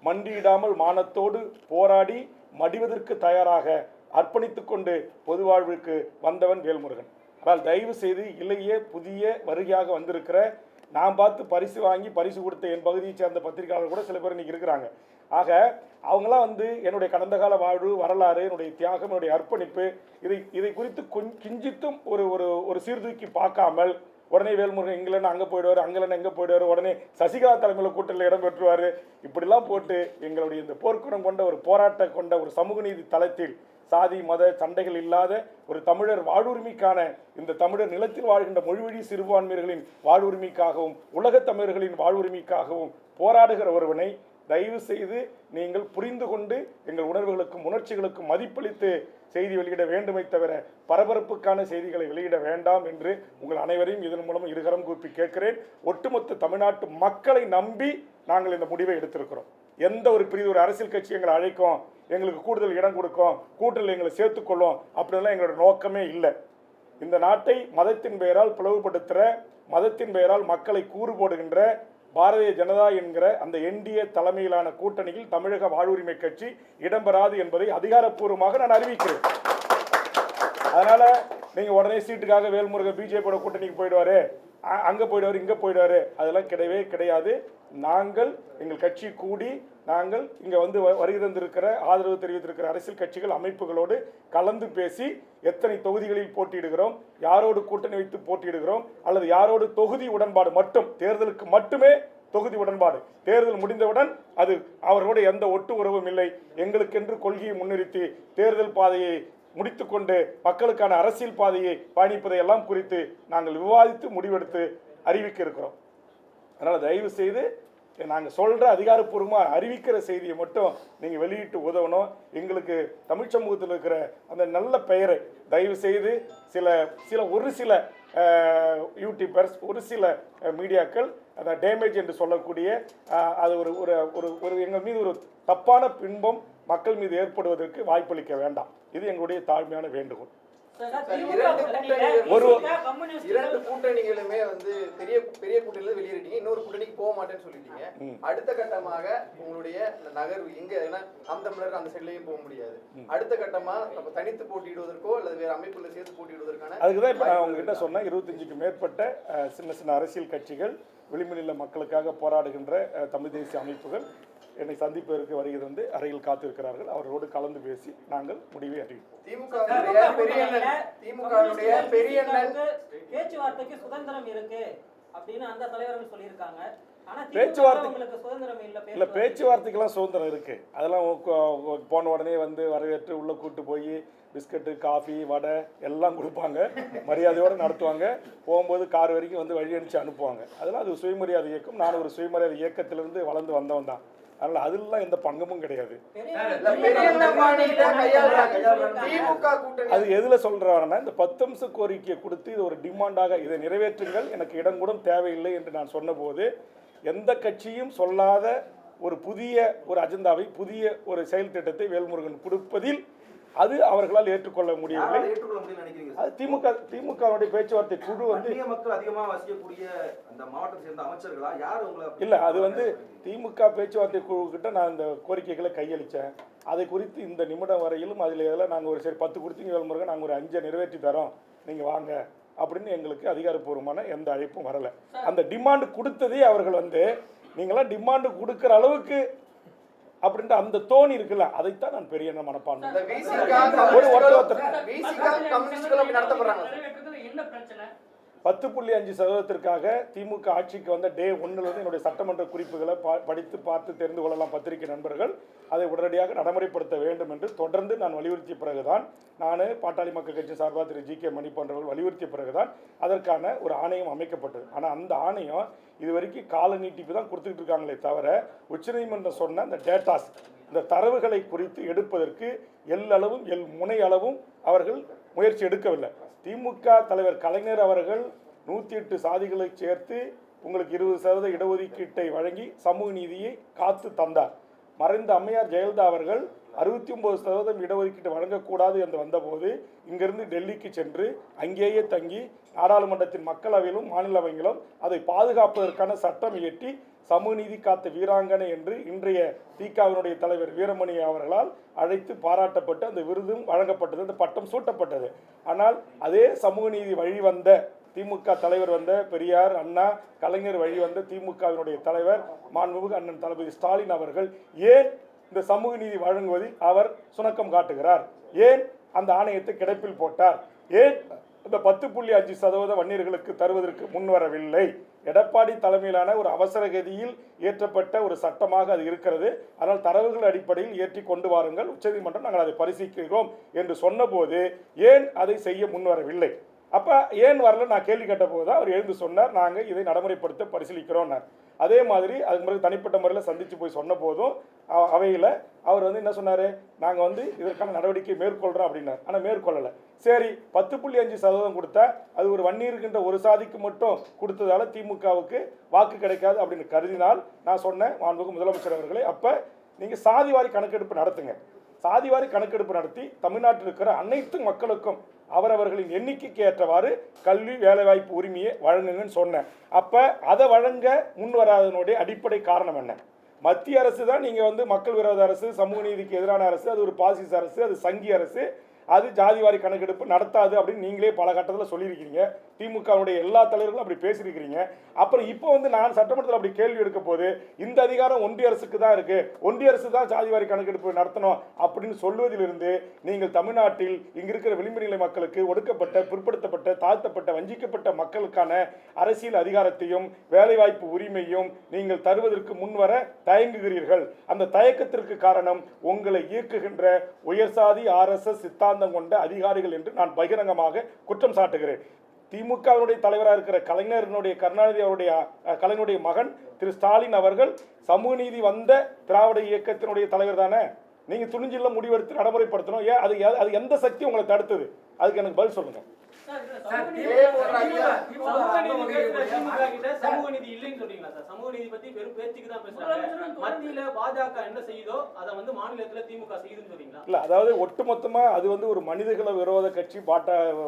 மண்டியிடாமல் மானத்தோடு போராடி மடிவதற்கு தயாராக அர்ப்பணித்துக் கொண்டு பொது வாழ்வுக்கு வந்தவன் வேல்முருகன். ஆனால் தயவு செய்து இளைய புதிய வருகையாக வந்திருக்கிற, நான் பார்த்து பரிசு வாங்கி பரிசு கொடுத்த என் பகுதியை சேர்ந்த பத்திரிகையாளர் கூட சில பேர் இன்னைக்கு இருக்கிறாங்க. ஆக அவங்களாம் வந்து என்னுடைய கடந்த கால வாழ்வு, வரலாறு, என்னுடைய தியாகம், என்னுடைய அர்ப்பணிப்பு இதை குறித்து கிஞ்சித்தும் ஒரு ஒரு ஒரு சீர்தூக்கி பார்க்காமல் உடனே வேல்முருகன் இங்கிலன்னு அங்கே போயிடுவார், அங்கலன்னு எங்கே போயிடுவார், உடனே சசிகலா தலைமையில் கூட்டத்தில் இடம் பெற்றுவார், இப்படிலாம் போட்டு எங்களுடைய இந்த போர்க்குணம் கொண்ட ஒரு போராட்டம் கொண்ட ஒரு சமூக நீதி தளத்தில் சாதி மத சண்டைகள் இல்லாத ஒரு தமிழர் வாழ்வுரிமைக்கான இந்த தமிழர் நிலத்தில் வாழ்கின்ற மொழிவழி சிறுபான்மையர்களின் வாழ்வுரிமைக்காகவும் உலகத் தமிழர்களின் வாழ்வுரிமைக்காகவும் போராடுகிற ஒருவனை தயவு செய்து நீங்கள் புரிந்து கொண்டு எங்கள் உணர்வுகளுக்கும் உணர்ச்சிகளுக்கும் மதிப்பளித்து செய்தி வெளியிட வேண்டுமே தவிர பரபரப்புக்கான செய்திகளை வெளியிட வேண்டாம் என்று உங்கள் அனைவரையும் இதன் மூலம் இருகரம் கூப்பி கேட்கிறேன். ஒட்டுமொத்த தமிழ்நாட்டு மக்களை நம்பி நாங்கள் இந்த முடிவை எடுத்திருக்கிறோம். எந்த ஒரு பிரிவு ஒரு அரசியல் கட்சி எங்களை அழைக்கும், எங்களுக்கு கூடுதல் இடம் கொடுக்கும், கூட்டத்தில் எங்களை சேர்த்துக்கொள்ளும் அப்படின்லாம் எங்களோட நோக்கமே இல்லை. இந்த நாட்டை மதத்தின் பெயரால் பிளவுபடுத்துகிற, மதத்தின் பெயரால் மக்களை கூறு போடுகின்ற பாரதிய ஜனதா என்கிற அந்த என்டிஏ தலைமையிலான கூட்டணியில் தமிழக வாழ்வுரிமை கட்சி இடம்பெறாது என்பதை அதிகாரப்பூர்வமாக நான் அறிவிக்கிறேன். அதனால நீங்க உடனே சீட்டுக்காக வேல்முருகன் பிஜேபியோட கூட்டணிக்கு போயிடுவாரு, அங்க போயிடுவாரு, இங்க போயிடுவாரு, அதெல்லாம் கிடையவே கிடையாது. நாங்கள் எங்கள் கட்சி கூடி நாங்கள் இங்க வந்து வருகை தந்திருக்கிற ஆதரவு தெரிவித்திருக்கிற அரசியல் கட்சிகள் அமைப்புகளோடு கலந்து பேசி எத்தனை தொகுதிகளில் போட்டியிடுகிறோம், யாரோடு கூட்டணி வைத்து போட்டியிடுகிறோம், அல்லது யாரோடு தொகுதி உடன்பாடு மட்டும், தேர்தலுக்கு மட்டுமே தொகுதி உடன்பாடு, தேர்தல் முடிந்தவுடன் அது அவர்களோடு எந்த ஒட்டு உறவும் இல்லை, எங்களுக்கென்று கொள்கையை முன்னிறுத்தி தேர்தல் பாதையை முடித்துக்கொண்டு மக்களுக்கான அரசியல் பாதையை பயணிப்பதை எல்லாம் குறித்து நாங்கள் விவாதித்து முடிவெடுத்து அறிவிக்க இருக்கிறோம். அதனால் தயவு செய்து நாங்கள் சொல்கிற அதிகாரப்பூர்வமாக அறிவிக்கிற செய்தியை மட்டும் நீங்கள் வெளியிட்டு உதவணும். எங்களுக்கு தமிழ் சமூகத்தில் இருக்கிற அந்த நல்ல பெயரை தயவு செய்து ஒரு சில யூடியூபர்ஸ், ஒரு சில மீடியாக்கள் அந்த டேமேஜ் என்று சொல்லக்கூடிய அது ஒரு ஒரு ஒரு எங்கள் மீது ஒரு தப்பான பின்பம் மக்கள் மீது ஏற்படுவதற்கு வாய்ப்பளிக்க வேண்டாம். இது எங்களுடைய தாழ்மையான வேண்டுகோள். இரண்டு கூட்டணிகளுமே வந்து பெரிய கூட்டணியில வெளியேறிட்டீங்க, இன்னொரு கூட்டணிக்கு போக மாட்டேன்னு சொல்லிட்டீங்க. அடுத்த கட்டமாக உங்களுடைய நகர்வு எங்க, ஏன்னா நாம் தமிழர் அந்த சைட்லயும் போக முடியாது, அடுத்த கட்டமா தனித்து போட்டியிடுவதற்கோ அல்லது வேற அமைப்புல சேர்த்து போட்டியிடுவதற்கான அதுக்குதான் இப்ப நான் உங்ககிட்ட சொன்ன 25க்கும் மேற்பட்ட சின்ன சின்ன அரசியல் கட்சிகள், விளிம்புநிலை மக்களுக்காக போராடுகின்ற தமிழ் தேசிய அமைப்புகள் என்னை சந்திப்பதற்கு வருகிறது வந்து அறையில் காத்திருக்கிறார்கள். அவர்களோடு கலந்து பேசி நாங்கள் முடிவை அறிவிப்போம். பேச்சுவார்த்தைக்கு சுதந்திரம் இருக்கு அப்படின்னு அந்த தலைவர்கள் சொல்லியிருக்காங்க. பேச்சுவார்த்தைக்கெல்லாம் சுதந்திரம் இருக்கு. அதெல்லாம் போன உடனே வந்து வரவேற்று உள்ள கூட்டு போய் பிஸ்கட்டு, காஃபி, வடை எல்லாம் கொடுப்பாங்க, மரியாதையோடு நடத்துவாங்க. போகும்போது கார் வரைக்கும் வந்து வழி அனுப்பிச்சு அனுப்புவாங்க. அதெல்லாம் அது சுயமரியாதை இயக்கம். நான் ஒரு சுயமரியாதை இயக்கத்திலிருந்து வளர்ந்து வந்தவன் தான். அதனால அதெல்லாம் எந்த பங்கமும் கிடையாது. அது எதுல சொல்றாங்கன்னா, இந்த 10 அம்ச கோரிக்கையை கொடுத்து இது ஒரு டிமாண்டாக இதை நிறைவேற்றுங்கள், எனக்கு இடம் கூட தேவையில்லை என்று நான் சொன்னபோது எந்த கட்சியும் சொல்லாத ஒரு புதிய ஒரு அஜெண்டாவை, புதிய ஒரு செயல் திட்டத்தை வேல்முருகன் கொடுப்பதில் அது அவர்களால் ஏற்றுக்கொள்ள முடியவில்லை. அது திமுகவுடைய பேச்சுவார்த்தை குழு வந்து மக்கள் அதிகமாக வசிக்கக்கூடிய அந்த மாவட்டத்தை சேர்ந்த அமைச்சர்களா யார் இல்ல, அது வந்து திமுக பேச்சுவார்த்தை குழு கிட்ட நான் இந்த கோரிக்கைகளை கையளிச்சேன். அதை குறித்து இந்த நிமிடம் வரையிலும் அதில் எதில் நாங்கள் ஒரு 10 கொடுத்தீங்க வேல்முருகன், நாங்கள் ஒரு 5 நிறைவேற்றி தரோம், நீங்க வாங்க அப்படின்னு எங்களுக்கு அதிகாரப்பூர்வமான எந்த அழைப்பும் வரல. அந்த டிமாண்டு கொடுத்ததே அவர்கள் வந்து நீங்களாம் டிமாண்டு கொடுக்குற அளவுக்கு அப்படின்ற அந்த தோணி இருக்குல்ல, அதைத்தான் நான் பெரிய மனப்பான்மை. 10.5% திமுக ஆட்சிக்கு வந்த டே 1 என்னுடைய சட்டமன்ற குறிப்புகளை படித்து பார்த்து தெரிந்து கொள்ளலாம் பத்திரிகை நண்பர்கள். அதை உடனடியாக நடைமுறைப்படுத்த வேண்டும் என்று தொடர்ந்து நான் வலியுறுத்திய பிறகுதான், நான் பாட்டாளி மக்கள் கட்சி சார்பாக திரு ஜி.கே. மணி போன்றவர்கள் வலியுறுத்திய பிறகுதான் அதற்கான ஒரு ஆணையம் அமைக்கப்பட்டது. ஆனால் அந்த ஆணையம் இதுவரைக்கும் கால நீட்டிப்பு தான் கொடுத்துக்கிட்டு இருக்காங்களே தவிர உச்சநீதிமன்றம் சொன்ன அந்த டேட்டாஸ், இந்த தரவுகளை குறித்து எடுப்பதற்கு எல்லளவும் முனை அளவும் அவர்கள் முயற்சி எடுக்கவில்லை. திமுக தலைவர் கலைஞர் அவர்கள் 108 சாதிகளை சேர்த்து உங்களுக்கு 20% இடஒதுக்கீட்டை வழங்கி சமூக நீதியை காத்து தந்தார். மறைந்த அம்மையார் ஜெயலலிதா அவர்கள் 69% இடஒதுக்கீட்டு வழங்கக்கூடாது என்று வந்தபோது இங்கிருந்து டெல்லிக்கு சென்று அங்கேயே தங்கி நாடாளுமன்றத்தின் மக்களவையிலும் மாநிலவையிலும் அதை பாதுகாப்பதற்கான சட்டம் இயற்றி சமூக நீதி காத்த வீராங்கனை என்று இன்றைய திகாவினுடைய தலைவர் வீரமணி அவர்களால் அழைத்து பாராட்டப்பட்டு அந்த விருதும் வழங்கப்பட்டது, அந்த பட்டம் சூட்டப்பட்டது. ஆனால் அதே சமூக நீதி வழிவந்த திமுக தலைவர் வந்த பெரியார், அண்ணா, கலைஞர் வழி வந்த திமுகவினுடைய தலைவர் மாண்புமிகு அண்ணன் தளபதி ஸ்டாலின் அவர்கள் ஏன் இந்த சமூக நீதி வழங்குவதில் அவர் சுணக்கம் காட்டுகிறார்? ஏன் அந்த ஆணையத்தை கிடப்பில் போட்டார்? ஏன் இந்த 10.5% வன்னியர்களுக்கு தருவதற்கு முன்வரவில்லை? எடப்பாடி தலைமையிலான ஒரு அவசர கதியில் இயற்றப்பட்ட ஒரு சட்டமாக அது இருக்கிறது. ஆனால் தரவுகள் அடிப்படையில் ஏற்றி கொண்டு வாருங்கள், உச்சநீதிமன்றம் நாங்கள் அதை பரிசீலிக்கிறோம் என்று சொன்னபோது ஏன் அதை செய்ய முன்வரவில்லை? அப்போ ஏன் வரல நான் கேள்வி கேட்ட போது தான் அவர் எழுந்து சொன்னார், நாங்கள் இதை நடைமுறைப்படுத்த பரிசீலிக்கிறோம்னார். அதே மாதிரி அதுக்கு பிறகு தனிப்பட்ட முறையில் சந்தித்து போய் சொன்ன போதும் அவையில் அவர் என்ன சொன்னார், நாங்கள் இதற்கான நடவடிக்கை மேற்கொள்கிறோம் அப்படின்னார். ஆனால் மேற்கொள்ளலை. சரி, 10.5% கொடுத்தா அது ஒரு வன்னி இருக்கின்ற ஒரு சாதிக்கு மட்டும் கொடுத்ததால திமுகவுக்கு வாக்கு கிடைக்காது அப்படின்னு கருதினால் நான் சொன்னேன், மாண்புமிகு முதலமைச்சர் அவர்களே, அப்போ நீங்கள் சாதிவாரி கணக்கெடுப்பு நடத்துங்க. சாதிவாரி கணக்கெடுப்பு நடத்தி தமிழ்நாட்டில் இருக்கிற அனைத்து மக்களுக்கும் அவரவர்களின் எண்ணிக்கைக்கு ஏற்றவாறு கல்வி வேலைவாய்ப்பு உரிமையை வழங்குங்கன்னு சொன்னேன். அப்போ அதை வழங்க முன் வராதனுடைய அடிப்படை காரணம் என்ன? மத்திய அரசு தான் நீங்கள் மக்கள் விரோத அரசு, சமூக நீதிக்கு எதிரான அரசு, அது ஒரு பாசிச அரசு, அது சங்கி அரசு, அது ஜாதிவாரி கணக்கெடுப்பு நடத்தாது அப்படின்னு நீங்களே பல கட்டத்தில் சொல்லியிருக்கிறீங்க. திமுகவுடைய எல்லா தலைவர்களும் அப்படி பேசியிருக்கிறீங்க. அப்புறம் இப்போ நான் சட்டமன்றத்தில் அப்படி கேள்வி எடுக்க போது இந்த அதிகாரம் ஒன்றிய அரசுக்கு தான் இருக்கு, ஒன்றிய அரசு தான் ஜாதிவாரி கணக்கெடுப்பு நடத்தணும் அப்படின்னு சொல்வதிலிருந்து நீங்கள் தமிழ்நாட்டில் இங்க இருக்கிற விளிம்பு நிலை மக்களுக்கு, ஒடுக்கப்பட்ட, பிற்படுத்தப்பட்ட, தாழ்த்தப்பட்ட, வஞ்சிக்கப்பட்ட மக்களுக்கான அரசியல் அதிகாரத்தையும் வேலைவாய்ப்பு உரிமையும் நீங்கள் தருவதற்கு முன்வர தயங்குகிறீர்கள். அந்த தயக்கத்திற்கு காரணம் உங்களை இயக்குகின்ற உயர்சாதி RSS சித்தாந்தம் கொண்ட அதிகாரிகள் என்று நான் பகிரங்கமாக குற்றம் சாட்டுகிறேன். திமுகவினுடைய தலைவராக இருக்கிற கலைஞருடைய, கருணாநிதி அவருடைய கலைஞருடைய மகன் திரு ஸ்டாலின் அவர்கள் சமூக நீதி வந்த திராவிட இயக்கத்தினுடைய தலைவர் தானே. நீங்க துணிஞ்சில முடிவெடுத்து நடைமுறைப்படுத்தணும். ஏன் அது எந்த சக்தி உங்களை தடுத்தது? அதுக்கு எனக்கு பதில் சொல்லுங்க. சமூக நீதி இல்லைன்னு சொல்றீங்களா சார்? சமூக நீதி பத்தி வெறும் பேச்சுக்கு தான் பேசுறாங்க. மத்தியில பாஜக என்ன செய்யுதோ அதை மாநிலத்துல திமுக செய்யுதுன்னு சொல்றீங்களா? இல்ல, அதாவது ஒட்டுமொத்தமா அது ஒரு மனிதகுல விரோத கட்சி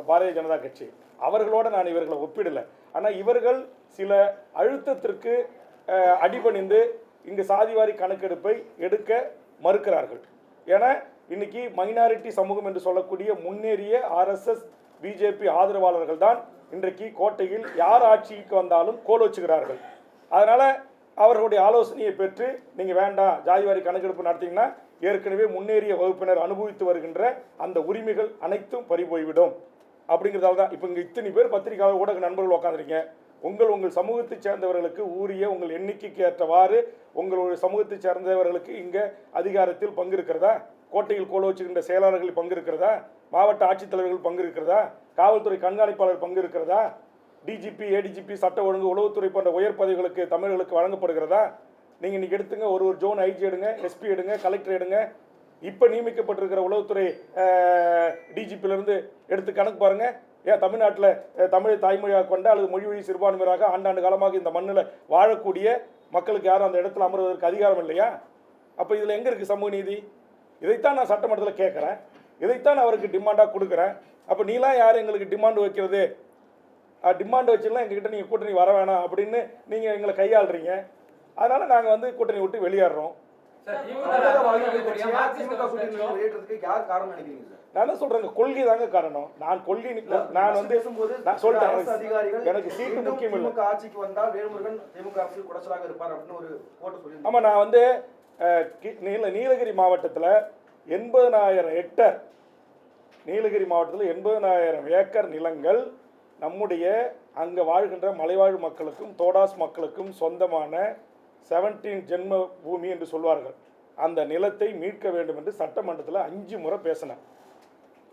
பாரதிய ஜனதா கட்சி. அவர்களோட நான் இவர்களை ஒப்பிடல. ஆனா இவர்கள் சில அழுத்தத்திற்கு அடிபணிந்து இங்கு சாதிவாரி கணக்கெடுப்பை எடுக்க மறுக்கிறார்கள். ஏன்னா இன்னைக்கு மைனாரிட்டி சமூகம் என்று சொல்லக்கூடிய முன்னேறிய RSS பிஜேபி ஆதரவாளர்கள் தான் இன்றைக்கு கோட்டையில் யார் ஆட்சிக்கு வந்தாலும் கோல் வச்சுக்கிறார்கள். அதனால அவர்களுடைய ஆலோசனையை பெற்று நீங்கள் வேண்டாம், ஜாதிவாரி கணக்கெடுப்பு நடத்திங்கன்னா ஏற்கனவே முன்னேறிய வகுப்பினர் அனுபவித்து வருகின்ற அந்த உரிமைகள் அனைத்தும் பறிபோய்விடும் அப்படிங்கிறதால தான் இப்போ இங்கே இத்தனை பேர் பத்திரிகை ஊடக நண்பர்கள் உட்காந்துருக்கீங்க. உங்கள் சமூகத்தை சேர்ந்தவர்களுக்கு உரிய உங்கள் எண்ணிக்கைக்கு ஏற்றவாறு உங்களுடைய சமூகத்தை சேர்ந்தவர்களுக்கு இங்கே அதிகாரத்தில் பங்கு இருக்கிறதா? கோட்டையில் கோல வச்சுக்கின்ற செயலாளர்கள் பங்கு இருக்கிறதா? மாவட்ட ஆட்சித்தலைவர்கள் பங்கு இருக்கிறதா? காவல்துறை கண்காணிப்பாளர் பங்கு இருக்கிறதா? DGP, ADGP, சட்ட ஒழுங்கு, உளவுத்துறை போன்ற உயர் பதவிகளுக்கு தமிழர்களுக்கு வழங்கப்படுகிறதா? நீங்கள் இன்றைக்கி எடுத்துங்க, ஒரு ஜோன் IG எடுங்க, SP எடுங்க, கலெக்டர் எடுங்க. இப்போ நியமிக்கப்பட்டிருக்கிற உளவுத்துறை DGPயிலிருந்து எடுத்து கணக்கு பாருங்கள். ஏன் தமிழ்நாட்டில் தமிழை தாய்மொழியாக கொண்ட அல்லது மொழி சிறுபான்மையராக ஆண்டாண்டு காலமாக இந்த மண்ணில் வாழக்கூடிய மக்களுக்கு யாரும் அந்த இடத்துல அமர்வதற்கு அதிகாரம் இல்லையா? அப்போ இதில் எங்கே இருக்குது சமூக நீதி? இதைத்தான் நான் சட்டமன்றத்தில் கேட்குறேன், இதைத்தான் நான் அவருக்கு டிமாண்டாக கொடுக்குறேன். அப்போ நீலாம் யார் எங்களுக்கு டிமாண்டு வைக்கிறது? டிமாண்டு வச்சுலாம் எங்ககிட்ட நீங்கள் கூட்டணி வர வேணாம் அப்படின்னு நீங்கள் எங்களை கையாளுறீங்க. அதனால் நாங்கள் கூட்டணி விட்டு வெளியேறோம். நான் என்ன சொல்றேங்க, கொள்கை தாங்க காரணம். நான் கொள்கை நான் நான் சொல்றேன், எனக்கு சீட்டு முக்கியம் இல்லை. ஆட்சிக்கு வந்தால் வேல்முருகன் திமுக அரசியல் குடைச்சலாக இருப்பார் அப்படின்னு ஒரு போட்டு சொல்லி. ஆமா, நான் நீலகிரி மாவட்டத்தில் 80,000 ஹெக்டர், நீலகிரி மாவட்டத்தில் 80,000 ஏக்கர் நிலங்கள் நம்முடைய அங்கே வாழ்கின்ற மலைவாழ் மக்களுக்கும் தோடாஸ் மக்களுக்கும் சொந்தமான 17 ஜென்ம பூமி என்று சொல்வார்கள். அந்த நிலத்தை மீட்க வேண்டும் என்று சட்டமன்றத்தில் 5 முறை பேசினேன்.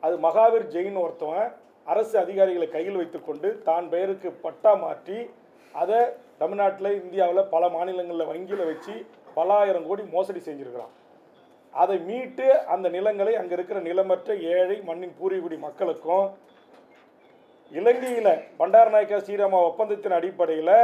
அது மகாவீர் ஜெயின் ஒருத்தவன் அரசு அதிகாரிகளை கையில் வைத்துக்கொண்டு தான் பெயருக்கு பட்டா மாற்றி அதை தமிழ்நாட்டில், இந்தியாவில் பல மாநிலங்களில் வங்கியில் வச்சு பல ஆயிரம் கோடி மோசடி செஞ்சுருக்கிறான். அதை மீட்டு அந்த நிலங்களை அங்கே இருக்கிற நிலமற்ற ஏழை மண்ணின் பூர்வீகுடி மக்களுக்கும் இலங்கையில் பண்டாரநாயக்கா ஸ்ரீராமா ஒப்பந்தத்தின் அடிப்படையில்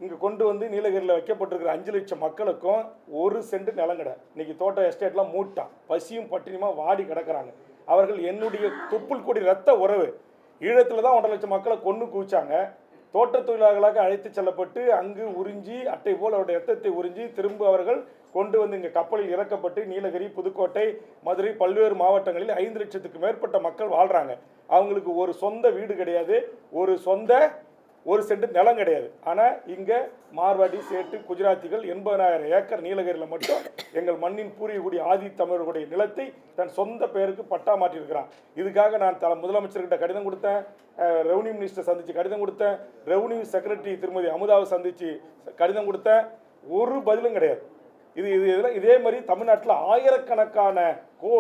இங்கே கொண்டு நீலகிரியில் வைக்கப்பட்டிருக்கிற 5 லட்சம் மக்களுக்கும் 1 சென்ட் நிலங்கடை. இன்னைக்கு தோட்ட எஸ்டேட்லாம் மூட்டான், பசியும் பட்டினியுமா வாடி கிடக்கிறாங்க. அவர்கள் என்னுடைய தொப்புள் கொடி ரத்த உறவு. ஈழத்தில் தான் 1.5 லட்சம் மக்களை கொன்று குவிச்சாங்க. தோட்ட தொழிலாளர்களாக அழைத்து செல்லப்பட்டு அங்கு உறிஞ்சி அட்டை போல் அவருடைய ரத்தத்தை உறிஞ்சி திரும்ப அவர்கள் கொண்டு வந்து இங்கே கப்பலில் இறக்கப்பட்டு நீலகிரி, புதுக்கோட்டை, மதுரை பல்வேறு மாவட்டங்களில் 5 லட்சத்துக்கு மேற்பட்ட மக்கள் வாழ்கிறாங்க. அவங்களுக்கு ஒரு சொந்த வீடு கிடையாது, ஒரு சென்ட் நிலம் கிடையாது. ஆனால் இங்கே மார்வாடி, சேட்டு, குஜராத்திகள் 80,000 ஏக்கர் நீலகிரியில் மட்டும் எங்கள் மண்ணின் பூர்வீகுடி ஆதி தமிழர்களுடைய நிலத்தை தன் சொந்த பெயருக்கு பட்டா மாற்றியிருக்கிறான். இதுக்காக நான் முதலமைச்சர்கிட்ட கடிதம் கொடுத்தேன், ரெவன்யூ மினிஸ்டர் சந்தித்து கடிதம் கொடுத்தேன், ரெவன்யூ செக்ரட்டரி திருமதி அமுதாவை சந்தித்து கடிதம் கொடுத்தேன். ஒரு பதிலும் கிடையாது. இதே மாதிரி தமிழ்நாட்டில் ஆயிரக்கணக்கான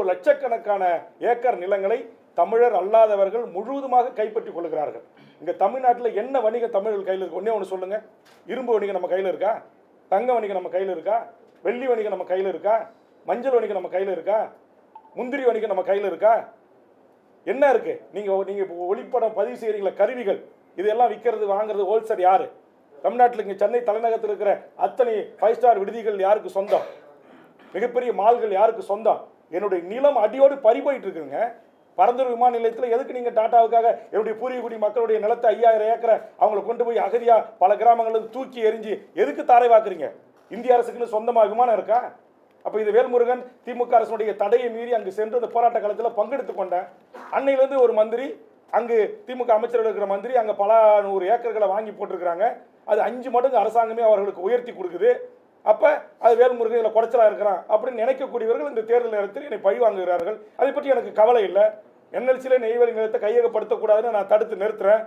லட்சக்கணக்கான ஏக்கர் நிலங்களை தமிழர் அல்லாதவர்கள் முழுவதுமாக கைப்பற்றி கொள்கிறார்கள். இங்கே தமிழ்நாட்டில் என்ன வணிகம் தமிழர்கள் கையில் இருக்கு? ஒன்றே ஒன்று சொல்லுங்கள். இரும்பு வணிகம் நம்ம கையில் இருக்கா? தங்க வணிகம் நம்ம கையில் இருக்கா? வெள்ளி வணிகம் நம்ம கையில் இருக்கா? மஞ்சள் வணிகம் நம்ம கையில் இருக்கா? முந்திரி வணிகம் நம்ம கையில் இருக்கா? என்ன இருக்கு? நீங்கள் ஒளிப்படம் பதிவு செய்கிறீங்களா? கருவிகள் இதெல்லாம் விற்கிறது வாங்குறது ஹோல்சேல் யாரு? தமிழ்நாட்டில் இங்கே சென்னை தலைநகரத்தில் இருக்கிற அத்தனை 5 ஸ்டார் விடுதிகள் யாருக்கு சொந்தம்? மிகப்பெரிய மால்கள் யாருக்கு சொந்தம்? என்னுடைய நிலம் அடியோடு பறி போயிட்டு இருக்குங்க. பரந்தூர் விமான நிலையத்தில் எதுக்கு நீங்கள் டாட்டாவுக்காக என்னுடைய பூர்வீகுடி மக்களுடைய நிலத்தை 5000 ஏக்கரை அவங்களை கொண்டு போய் அகதியா பல கிராமங்களுக்கு தூக்கி எரிஞ்சு எதுக்கு தாரை வாக்குறீங்க? இந்திய அரசுக்குன்னு சொந்தமாக விமானம் இருக்கா? அப்போ இது வேல்முருகன் திமுக அரசுடைய தடையை மீறி அங்கு சென்று அந்த போராட்ட காலத்தில் பங்கெடுத்து கொண்டேன். அன்னையிலேருந்து ஒரு மந்திரி, அங்கு திமுக அமைச்சர்கள் இருக்கிற மந்திரி அங்கே பல 100 ஏக்கர்களை வாங்கி போட்டிருக்கிறாங்க. அது 5 மடங்கு அரசாங்கமே அவர்களுக்கு உயர்த்தி கொடுக்குது. அப்போ அது வேல்முருகன் இதில் குறைச்சலாக இருக்கிறான் அப்படின்னு நினைக்கக்கூடியவர்கள் இந்த தேர்தல் நேரத்தில் என்னை பழி வாங்குகிறார்கள். அதை பற்றி எனக்கு கவலை இல்லை. என்எல்சியில் நெய்வேலி நிலத்தை கையகப்படுத்தக்கூடாதுன்னு நான் தடுத்து நிறுத்துறேன்.